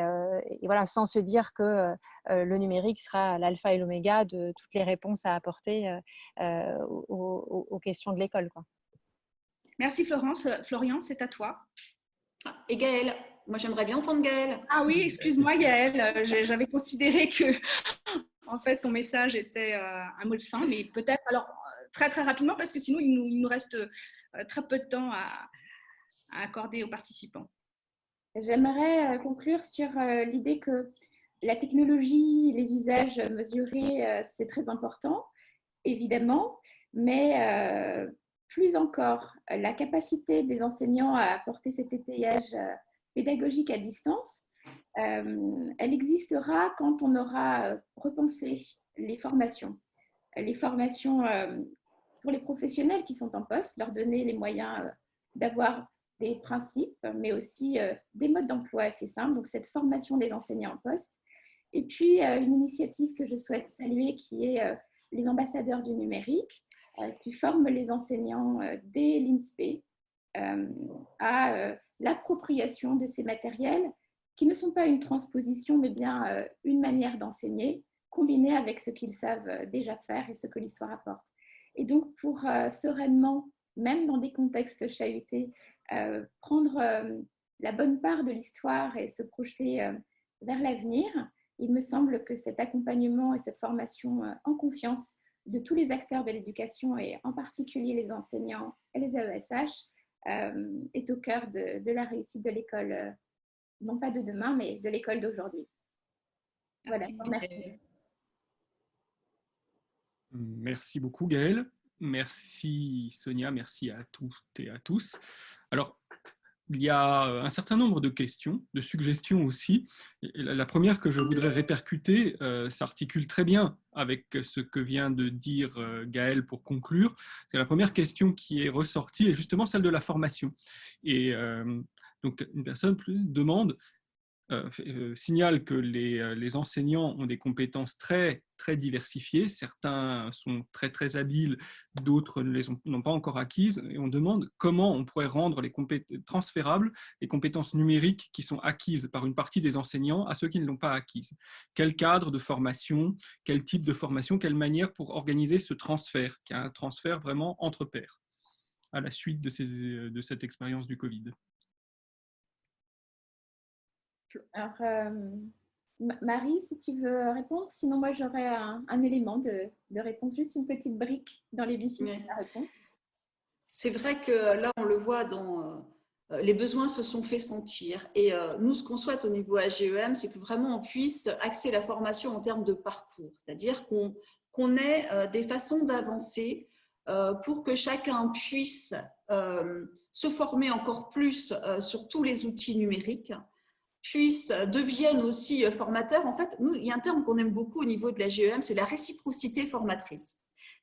voilà, sans se dire que le numérique sera l'alpha et l'oméga de toutes les réponses à apporter aux questions de l'école, quoi. Merci Florence. Florian, c'est à toi. Et Gaëlle, moi j'aimerais bien entendre Gaëlle. Ah oui, excuse-moi Gaëlle, j'avais considéré que en fait ton message était un mot de fin, mais peut-être alors très très rapidement parce que sinon il nous reste très peu de temps à accorder aux participants. J'aimerais conclure sur l'idée que la technologie, les usages mesurés, c'est très important, évidemment, mais plus encore, la capacité des enseignants à apporter cet étayage pédagogique à distance, elle existera quand on aura repensé les formations. Les formations pour les professionnels qui sont en poste, leur donner les moyens d'avoir des principes, mais aussi des modes d'emploi assez simples. Donc, cette formation des enseignants en poste. Et puis, une initiative que je souhaite saluer qui est les ambassadeurs du numérique, qui forment les enseignants dès l'INSPE à l'appropriation de ces matériels qui ne sont pas une transposition, mais bien une manière d'enseigner, combinée avec ce qu'ils savent déjà faire et ce que l'histoire apporte. Et donc, pour sereinement, même dans des contextes chahutés, prendre la bonne part de l'histoire et se projeter vers l'avenir, il me semble que cet accompagnement et cette formation en confiance de tous les acteurs de l'éducation et en particulier les enseignants et les AESH est au cœur de la réussite de l'école, non pas de demain, mais de l'école d'aujourd'hui. Voilà, merci. Merci beaucoup Gaëlle, merci Sonia, merci à toutes et à tous. Alors, il y a un certain nombre de questions, de suggestions aussi. La première que je voudrais répercuter s'articule très bien avec ce que vient de dire Gaëlle pour conclure. C'est la première question qui est ressortie est justement celle de la formation. Et donc, une personne demande, signale que les enseignants ont des compétences très, très diversifiées. Certains sont très, très habiles, d'autres n'ont pas encore acquises. Et on demande comment on pourrait rendre transférables les compétences numériques qui sont acquises par une partie des enseignants à ceux qui ne l'ont pas acquises. Quel cadre de formation, quel type de formation, quelle manière pour organiser ce transfert, qui est un transfert vraiment entre pairs, à la suite de cette expérience du Covid. Alors, Marie, si tu veux répondre, sinon moi j'aurais un élément de réponse, juste une petite brique dans l'édifice de la réponse. C'est vrai que là, on le voit dans les besoins se sont fait sentir. Et nous, ce qu'on souhaite au niveau AGEM, c'est que vraiment on puisse axer la formation en termes de parcours, c'est-à-dire qu'on ait des façons d'avancer pour que chacun puisse se former encore plus sur tous les outils numériques, deviennent aussi formateurs. En fait, nous, il y a un terme qu'on aime beaucoup au niveau de la GEM, c'est la réciprocité formatrice.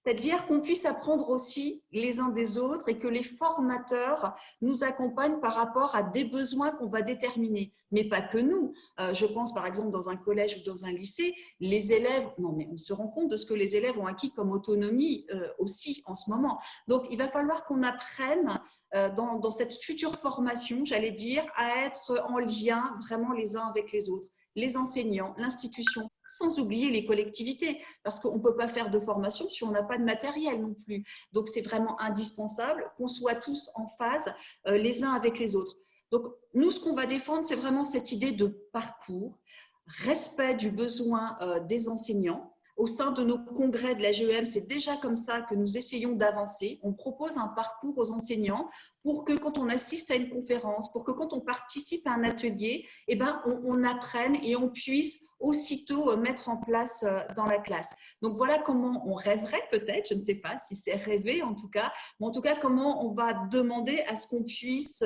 C'est-à-dire qu'on puisse apprendre aussi les uns des autres et que les formateurs nous accompagnent par rapport à des besoins qu'on va déterminer. Mais pas que nous. Je pense par exemple dans un collège ou dans un lycée, les élèves, non mais on se rend compte de ce que les élèves ont acquis comme autonomie aussi en ce moment. Donc il va falloir qu'on apprenne dans cette future formation, j'allais dire, à être en lien vraiment les uns avec les autres, les enseignants, l'institution, sans oublier les collectivités, parce qu'on ne peut pas faire de formation si on n'a pas de matériel non plus. Donc, c'est vraiment indispensable qu'on soit tous en phase les uns avec les autres. Donc, nous, ce qu'on va défendre, c'est vraiment cette idée de parcours, respect du besoin des enseignants. Au sein de nos congrès de la GEM, c'est déjà comme ça que nous essayons d'avancer. On propose un parcours aux enseignants pour que quand on assiste à une conférence, pour que quand on participe à un atelier, eh ben, on apprenne et on puisse aussitôt mettre en place dans la classe. Donc voilà comment on rêverait peut-être, je ne sais pas si c'est rêvé en tout cas, mais en tout cas comment on va demander à ce qu'on puisse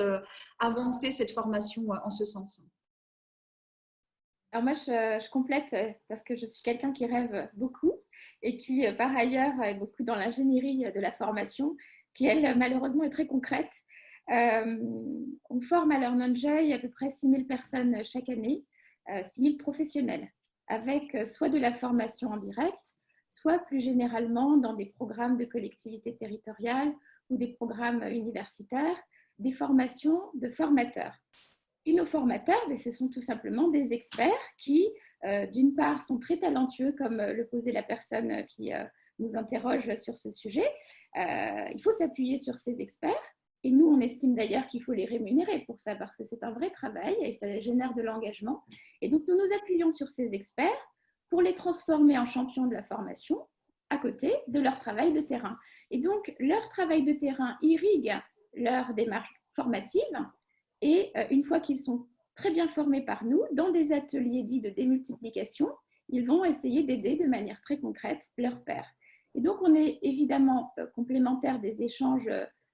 avancer cette formation en ce sens. Alors moi, je complète parce que je suis quelqu'un qui rêve beaucoup et qui, par ailleurs, est beaucoup dans l'ingénierie de la formation, qui, elle, malheureusement, est très concrète. On forme à LearnEnjoy à peu près 6 000 personnes chaque année, 6 000 professionnels, avec soit de la formation en direct, soit plus généralement dans des programmes de collectivités territoriales ou des programmes universitaires, des formations de formateurs. Et nos formateurs, ce sont tout simplement des experts qui, d'une part, sont très talentueux, comme le posait la personne qui nous interroge sur ce sujet. Il faut s'appuyer sur ces experts. Et nous, on estime d'ailleurs qu'il faut les rémunérer pour ça, parce que c'est un vrai travail et ça génère de l'engagement. Et donc, nous nous appuyons sur ces experts pour les transformer en champions de la formation à côté de leur travail de terrain. Et donc, leur travail de terrain irrigue leur démarche formative. Et une fois qu'ils sont très bien formés par nous, dans des ateliers dits de démultiplication, ils vont essayer d'aider de manière très concrète leurs pairs. Et donc, on est évidemment complémentaire des échanges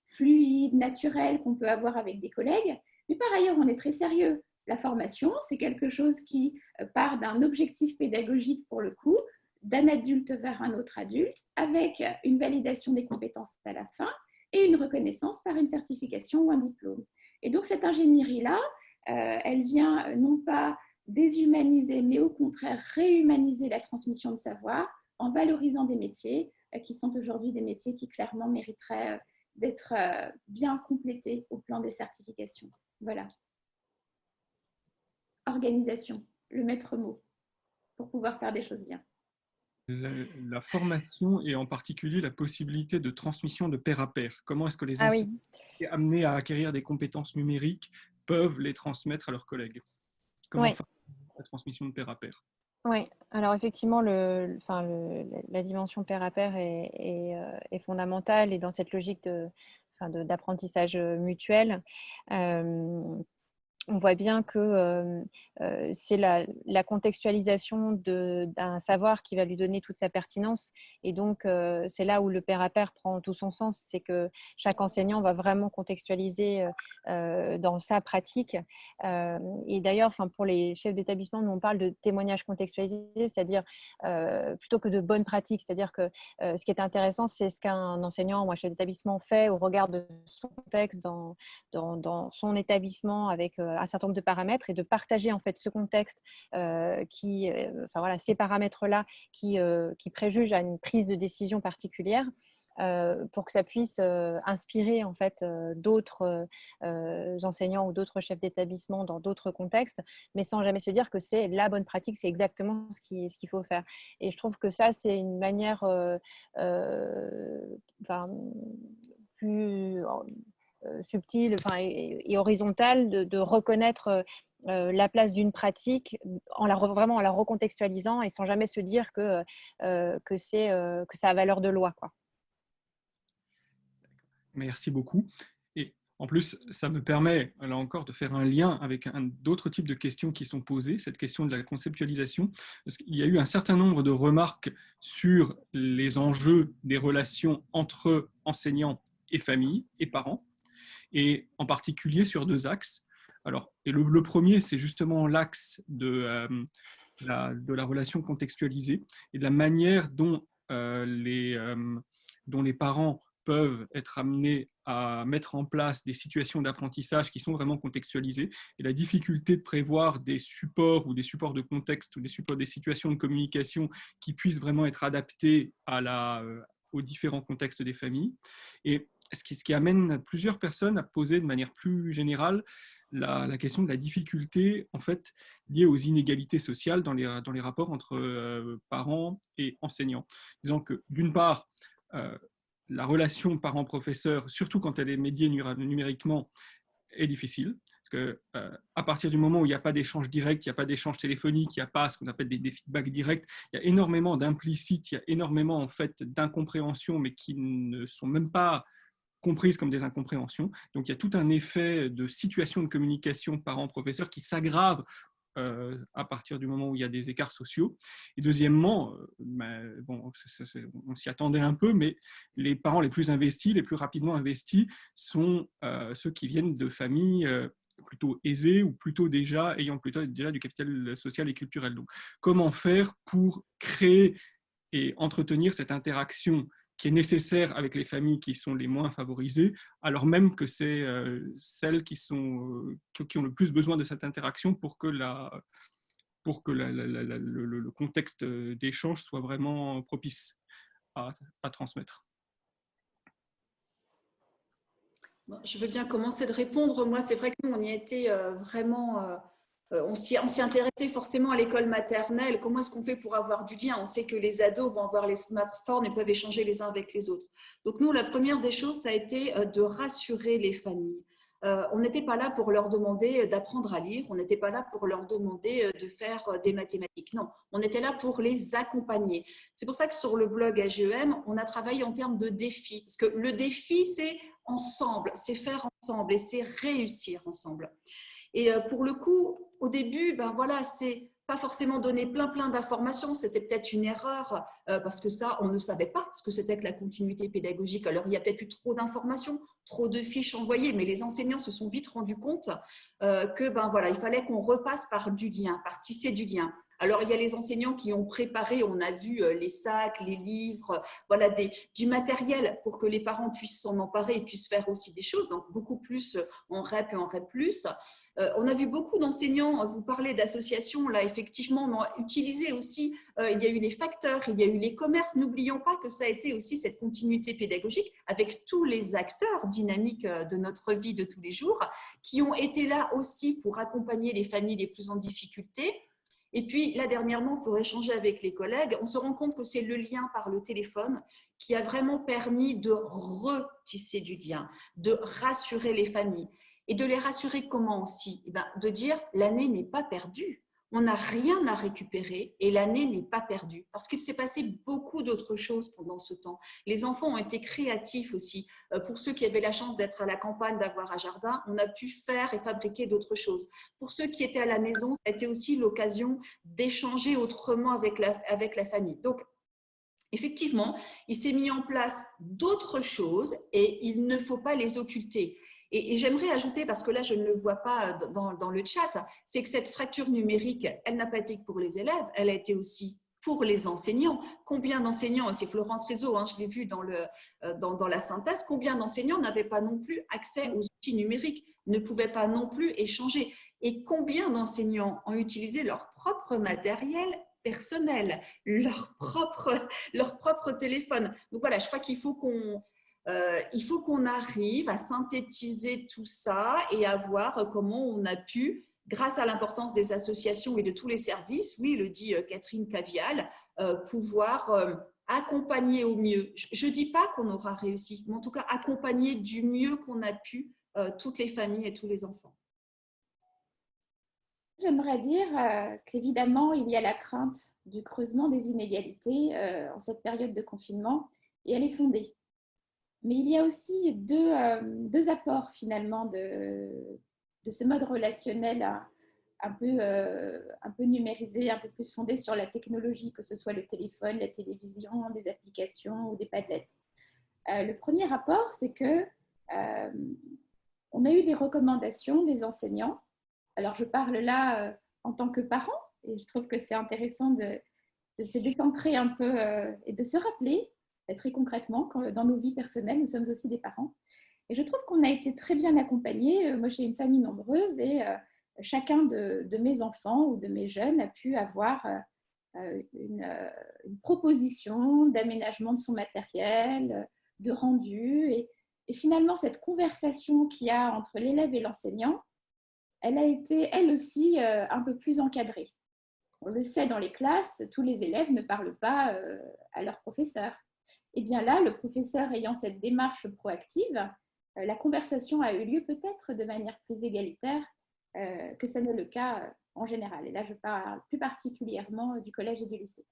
fluides, naturels qu'on peut avoir avec des collègues, mais par ailleurs, on est très sérieux. La formation, c'est quelque chose qui part d'un objectif pédagogique pour le coup, d'un adulte vers un autre adulte, avec une validation des compétences à la fin et une reconnaissance par une certification ou un diplôme. Et donc, cette ingénierie-là, elle vient non pas déshumaniser, mais au contraire réhumaniser la transmission de savoir en valorisant des métiers qui sont aujourd'hui des métiers qui clairement mériteraient d'être bien complétés au plan des certifications. Voilà. Organisation, le maître mot, pour pouvoir faire des choses bien. La formation et en particulier la possibilité de transmission de pair à pair. Comment est-ce que les enseignants amenés à acquérir des compétences numériques peuvent les transmettre à leurs collègues? Comment faire la transmission de pair à pair? Oui, alors effectivement, la dimension pair à pair est fondamentale et dans cette logique d'apprentissage mutuel. On voit bien que c'est la contextualisation d'un savoir qui va lui donner toute sa pertinence. Et donc, c'est là où le pair à pair prend tout son sens. C'est que chaque enseignant va vraiment contextualiser dans sa pratique. Et d'ailleurs, pour les chefs d'établissement, nous on parle de témoignages contextualisés, c'est-à-dire plutôt que de bonnes pratiques. C'est-à-dire que ce qui est intéressant, c'est ce qu'un enseignant ou un chef d'établissement fait au regard de son contexte dans son établissement avec un certain nombre de paramètres et de partager en fait ce contexte ces paramètres-là qui préjugent à une prise de décision particulière pour que ça puisse inspirer en fait d'autres enseignants ou d'autres chefs d'établissement dans d'autres contextes, mais sans jamais se dire que c'est la bonne pratique, c'est exactement ce qu'il faut faire. Et je trouve que ça, c'est une manière plus subtile et horizontale de reconnaître la place d'une pratique vraiment en la recontextualisant et sans jamais se dire que ça a valeur de loi, quoi. Merci beaucoup. Et en plus, ça me permet, là encore, de faire un lien avec d'autres types de questions qui sont posées, cette question de la conceptualisation. Parce qu'il y a eu un certain nombre de remarques sur les enjeux des relations entre enseignants et familles et parents, et en particulier sur 2 axes. Alors, le premier, c'est justement l'axe de la relation contextualisée et de la manière dont dont les parents peuvent être amenés à mettre en place des situations d'apprentissage qui sont vraiment contextualisées. Et la difficulté de prévoir des supports ou des supports de contexte ou des situations de communication qui puissent vraiment être adaptés aux différents contextes des familles. Et ce qui amène plusieurs personnes à poser de manière plus générale la question de la difficulté en fait, liée aux inégalités sociales dans les rapports entre parents et enseignants. Disons que d'une part, la relation parent-professeur, surtout quand elle est médiée numériquement, est difficile. Parce que, à partir du moment où il n'y a pas d'échange direct, il n'y a pas d'échange téléphonique, il n'y a pas ce qu'on appelle des feedbacks directs, il y a énormément d'implicites, il y a énormément en fait, d'incompréhensions, mais qui ne sont même pas comprises comme des incompréhensions. Donc il y a tout un effet de situation de communication parent-professeur qui s'aggrave à partir du moment où il y a des écarts sociaux. Et deuxièmement, bon, on s'y attendait un peu, mais les parents les plus investis, les plus rapidement investis, sont ceux qui viennent de familles plutôt aisées ou plutôt ayant déjà du capital social et culturel. Donc, comment faire pour créer et entretenir cette interaction qui est nécessaire avec les familles qui sont les moins favorisées, alors même que c'est celles qui ont le plus besoin de cette interaction pour que le contexte d'échange soit vraiment propice à transmettre. Je veux bien commencer de répondre. Moi, c'est vrai que nous, on y était vraiment... on s'y intéressait forcément à l'école maternelle. Comment est-ce qu'on fait pour avoir du lien? On sait que les ados vont avoir les smartphones et peuvent échanger les uns avec les autres. Donc nous, la première des choses, ça a été de rassurer les familles. On n'était pas là pour leur demander d'apprendre à lire, on n'était pas là pour leur demander de faire des mathématiques. Non, on était là pour les accompagner. C'est pour ça que sur le blog AGEM, on a travaillé en termes de défis. Parce que le défi, c'est ensemble, c'est faire ensemble et c'est réussir ensemble. Et pour le coup, au début, ben voilà, c'est pas forcément donner plein d'informations, c'était peut-être une erreur parce que ça, on ne savait pas ce que c'était que la continuité pédagogique. Alors, il y a peut-être eu trop d'informations, trop de fiches envoyées, mais les enseignants se sont vite rendus compte que ben voilà, il fallait qu'on repasse par du lien, par tisser du lien. Alors, il y a les enseignants qui ont préparé, on a vu les sacs, les livres, voilà, du matériel pour que les parents puissent s'en emparer et puissent faire aussi des choses, donc beaucoup plus en REP et en REP+. On a vu beaucoup d'enseignants, vous parlez d'associations, là effectivement, mais utilisé aussi, il y a eu les facteurs, il y a eu les commerces. N'oublions pas que ça a été aussi cette continuité pédagogique avec tous les acteurs dynamiques de notre vie de tous les jours qui ont été là aussi pour accompagner les familles les plus en difficulté. Et puis, là, dernièrement, pour échanger avec les collègues, on se rend compte que c'est le lien par le téléphone qui a vraiment permis de retisser du lien, de rassurer les familles. Et de les rassurer comment aussi? De dire l'année n'est pas perdue, on n'a rien à récupérer et l'année n'est pas perdue. Parce qu'il s'est passé beaucoup d'autres choses pendant ce temps. Les enfants ont été créatifs aussi. Pour ceux qui avaient la chance d'être à la campagne, d'avoir un jardin, on a pu faire et fabriquer d'autres choses. Pour ceux qui étaient à la maison, ça a été aussi l'occasion d'échanger autrement avec la famille. Donc, effectivement, il s'est mis en place d'autres choses et il ne faut pas les occulter. Et j'aimerais ajouter, parce que là, je ne le vois pas dans le chat, c'est que cette fracture numérique, elle n'a pas été que pour les élèves, elle a été aussi pour les enseignants. Combien d'enseignants, c'est Florence Rizzo, je l'ai vu dans la synthèse, combien d'enseignants n'avaient pas non plus accès aux outils numériques, ne pouvaient pas non plus échanger. Et combien d'enseignants ont utilisé leur propre matériel personnel, leur propre téléphone. Donc voilà, je crois qu'il faut qu'on arrive à synthétiser tout ça et à voir comment on a pu, grâce à l'importance des associations et de tous les services, oui, le dit Catherine Cavial, pouvoir accompagner au mieux. Je ne dis pas qu'on aura réussi, mais en tout cas accompagner du mieux qu'on a pu toutes les familles et tous les enfants. J'aimerais dire qu'évidemment, il y a la crainte du creusement des inégalités en cette période de confinement, et elle est fondée. Mais il y a aussi deux apports finalement de ce mode relationnel un peu numérisé, un peu plus fondé sur la technologie, que ce soit le téléphone, la télévision, des applications ou des padlettes. Le premier apport, c'est que on a eu des recommandations des enseignants. Alors, je parle là en tant que parent, et je trouve que c'est intéressant de se décentrer un peu et de se rappeler très concrètement que dans nos vies personnelles, nous sommes aussi des parents. Et je trouve qu'on a été très bien accompagnés. Moi, j'ai une famille nombreuse et chacun de mes enfants ou de mes jeunes a pu avoir une proposition d'aménagement de son matériel, de rendu. Et finalement, cette conversation qu'il y a entre l'élève et l'enseignant, elle a été, elle aussi, un peu plus encadrée. On le sait dans les classes, tous les élèves ne parlent pas à leur professeur. Et bien là, le professeur ayant cette démarche proactive, la conversation a eu lieu peut-être de manière plus égalitaire que ce n'est le cas en général. Et là, je parle plus particulièrement du collège et du lycée.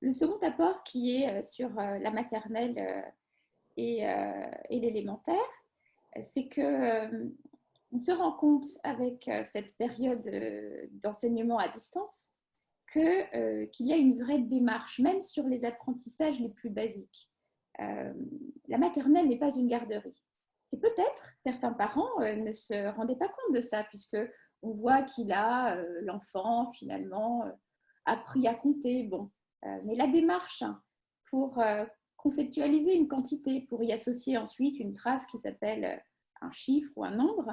Le second apport qui est sur la maternelle et l'élémentaire, c'est que on se rend compte avec cette période d'enseignement à distance qu'il y a une vraie démarche, même sur les apprentissages les plus basiques. La maternelle n'est pas une garderie. Et peut-être certains parents ne se rendaient pas compte de ça, puisqu'on voit qu'il a, l'enfant, finalement, appris à compter. Bon. Mais la démarche pour conceptualiser une quantité, pour y associer ensuite une trace qui s'appelle un chiffre ou un nombre,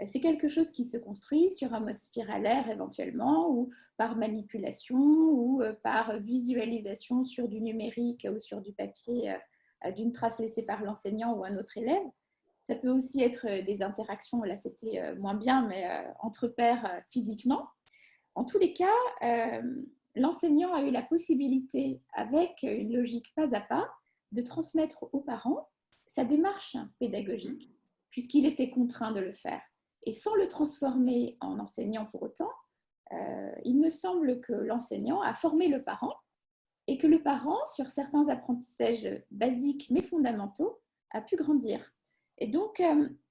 c'est quelque chose qui se construit sur un mode spiralaire éventuellement, ou par manipulation, ou par visualisation sur du numérique ou sur du papier d'une trace laissée par l'enseignant ou un autre élève. Ça peut aussi être des interactions, là c'était moins bien, mais entre pairs physiquement. En tous les cas, l'enseignant a eu la possibilité, avec une logique pas à pas, de transmettre aux parents sa démarche pédagogique, puisqu'il était contraint de le faire. Et sans le transformer en enseignant pour autant, il me semble que l'enseignant a formé le parent et que le parent, sur certains apprentissages basiques mais fondamentaux, a pu grandir. Et donc,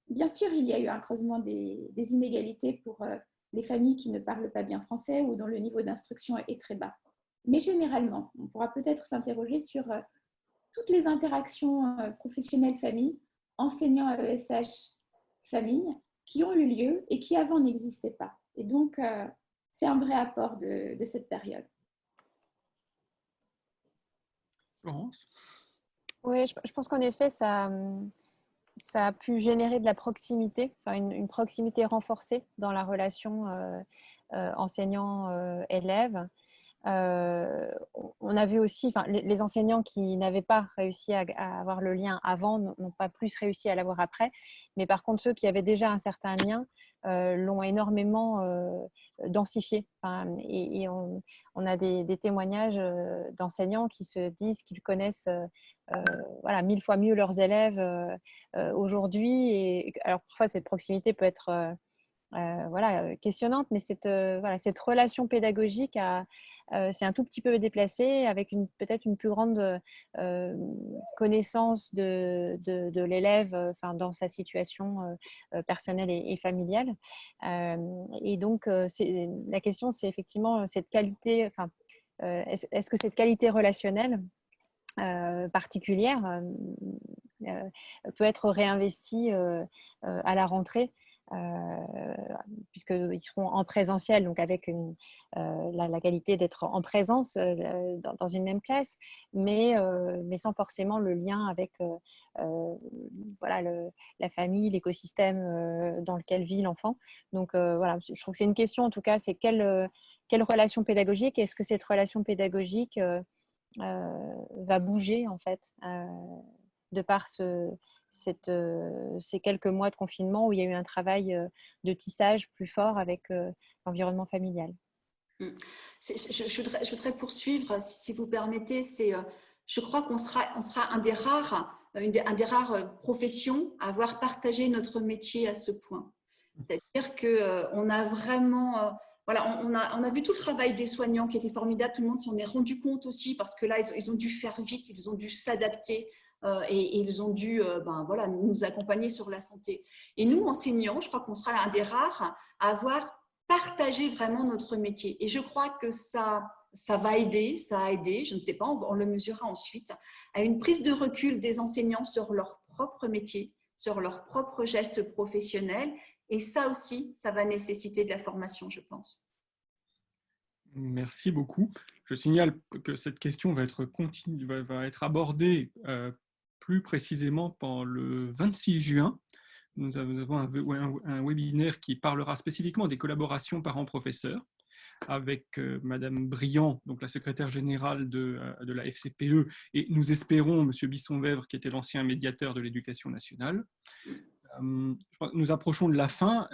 bien sûr, il y a eu un creusement des inégalités pour les familles qui ne parlent pas bien français ou dont le niveau d'instruction est très bas. Mais généralement, on pourra peut-être s'interroger sur toutes les interactions professionnelles-famille, enseignants-ESH-famille, qui ont eu lieu et qui avant n'existaient pas. Et donc, c'est un vrai apport de cette période. Florence ? Oui, je pense qu'en effet, ça a pu générer de la proximité, enfin une proximité renforcée dans la relation enseignant-élève. On a vu aussi, les enseignants qui n'avaient pas réussi à avoir le lien avant n'ont pas plus réussi à l'avoir après, mais par contre ceux qui avaient déjà un certain lien l'ont énormément densifié. Et on a des témoignages d'enseignants qui se disent qu'ils connaissent 1000 fois mieux leurs élèves aujourd'hui. Et alors parfois cette proximité peut être questionnante, mais cette relation pédagogique c'est un tout petit peu déplacé, avec peut-être une plus grande connaissance de l'élève dans sa situation personnelle et familiale. Et donc, la question, c'est effectivement cette qualité, est-ce que cette qualité relationnelle particulière peut être réinvestie à la rentrée, puisqu'ils seront en présentiel, donc avec la qualité d'être en présence dans une même classe, mais sans forcément le lien avec la famille, l'écosystème dans lequel vit l'enfant. Donc je trouve que c'est une question, en tout cas, c'est quelle relation pédagogique, est-ce que cette relation pédagogique va bouger en fait de par ces quelques mois de confinement où il y a eu un travail de tissage plus fort avec l'environnement familial. Je voudrais poursuivre, si vous permettez. Je crois qu'on sera une des rares professions à avoir partagé notre métier à ce point. C'est-à-dire qu'on a vraiment... on a vu tout le travail des soignants qui était formidable. Tout le monde s'en est rendu compte aussi, parce que là, ils ont dû faire vite, ils ont dû s'adapter et ils ont dû nous accompagner sur la santé. Et nous, enseignants, je crois qu'on sera un des rares à avoir partagé vraiment notre métier. Et je crois que ça va aider, ça a aidé, je ne sais pas, on le mesurera ensuite, à une prise de recul des enseignants sur leur propre métier, sur leurs propres gestes professionnels. Et ça aussi, ça va nécessiter de la formation, je pense. Merci beaucoup. Je signale que cette question va être, va être abordée plus précisément pendant le 26 juin. Nous avons un webinaire qui parlera spécifiquement des collaborations parents-professeurs avec Madame Briand, donc la secrétaire générale de la FCPE, et nous espérons Monsieur Bisson-Vèvre, qui était l'ancien médiateur de l'éducation nationale. Nous approchons de la fin.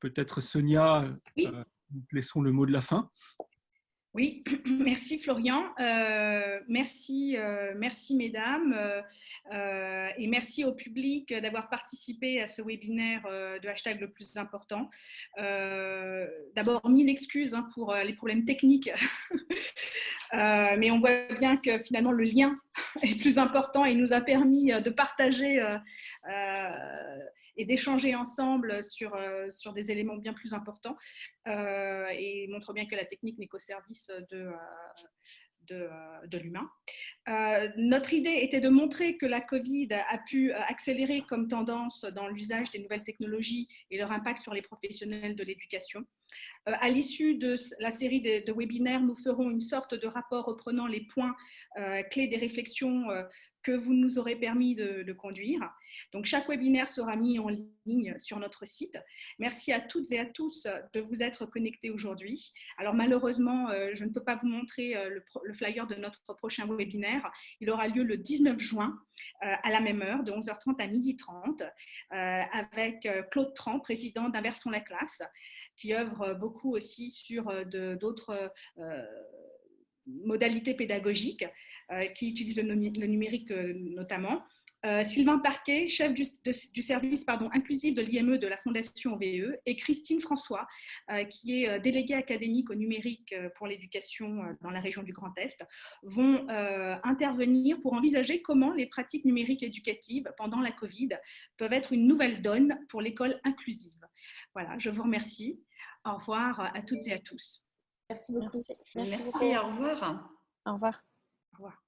Peut-être Sonia, Oui. laissons le mot de la fin. Oui, merci Florian, merci mesdames, et merci au public d'avoir participé à ce webinaire de hashtag le plus important. D'abord, mille excuses pour les problèmes techniques, mais on voit bien que finalement le lien est plus important et nous a permis de partager et d'échanger ensemble sur des éléments bien plus importants, et montre bien que la technique n'est qu'au service de l'humain. Notre idée était de montrer que la Covid a pu accélérer comme tendance dans l'usage des nouvelles technologies et leur impact sur les professionnels de l'éducation. À l'issue de la série de webinaires, nous ferons une sorte de rapport reprenant les points clés des réflexions que vous nous aurez permis de conduire. Donc, chaque webinaire sera mis en ligne sur notre site. Merci à toutes et à tous de vous être connectés aujourd'hui. Alors, malheureusement, je ne peux pas vous montrer le flyer de notre prochain webinaire. Il aura lieu le 19 juin à la même heure, de 11h30 à 12h30, avec Claude Tran, président d'Inversons la classe, qui œuvre beaucoup aussi sur d'autres modalités pédagogiques, qui utilisent le numérique notamment. Sylvain Parquet, chef du service inclusif de l'IME de la Fondation OVE, et Christine François, qui est déléguée académique au numérique pour l'éducation dans la région du Grand Est, vont intervenir pour envisager comment les pratiques numériques éducatives pendant la Covid peuvent être une nouvelle donne pour l'école inclusive. Voilà, je vous remercie. Au revoir à toutes et à tous. Merci beaucoup. Merci, au revoir. Au revoir. Au revoir.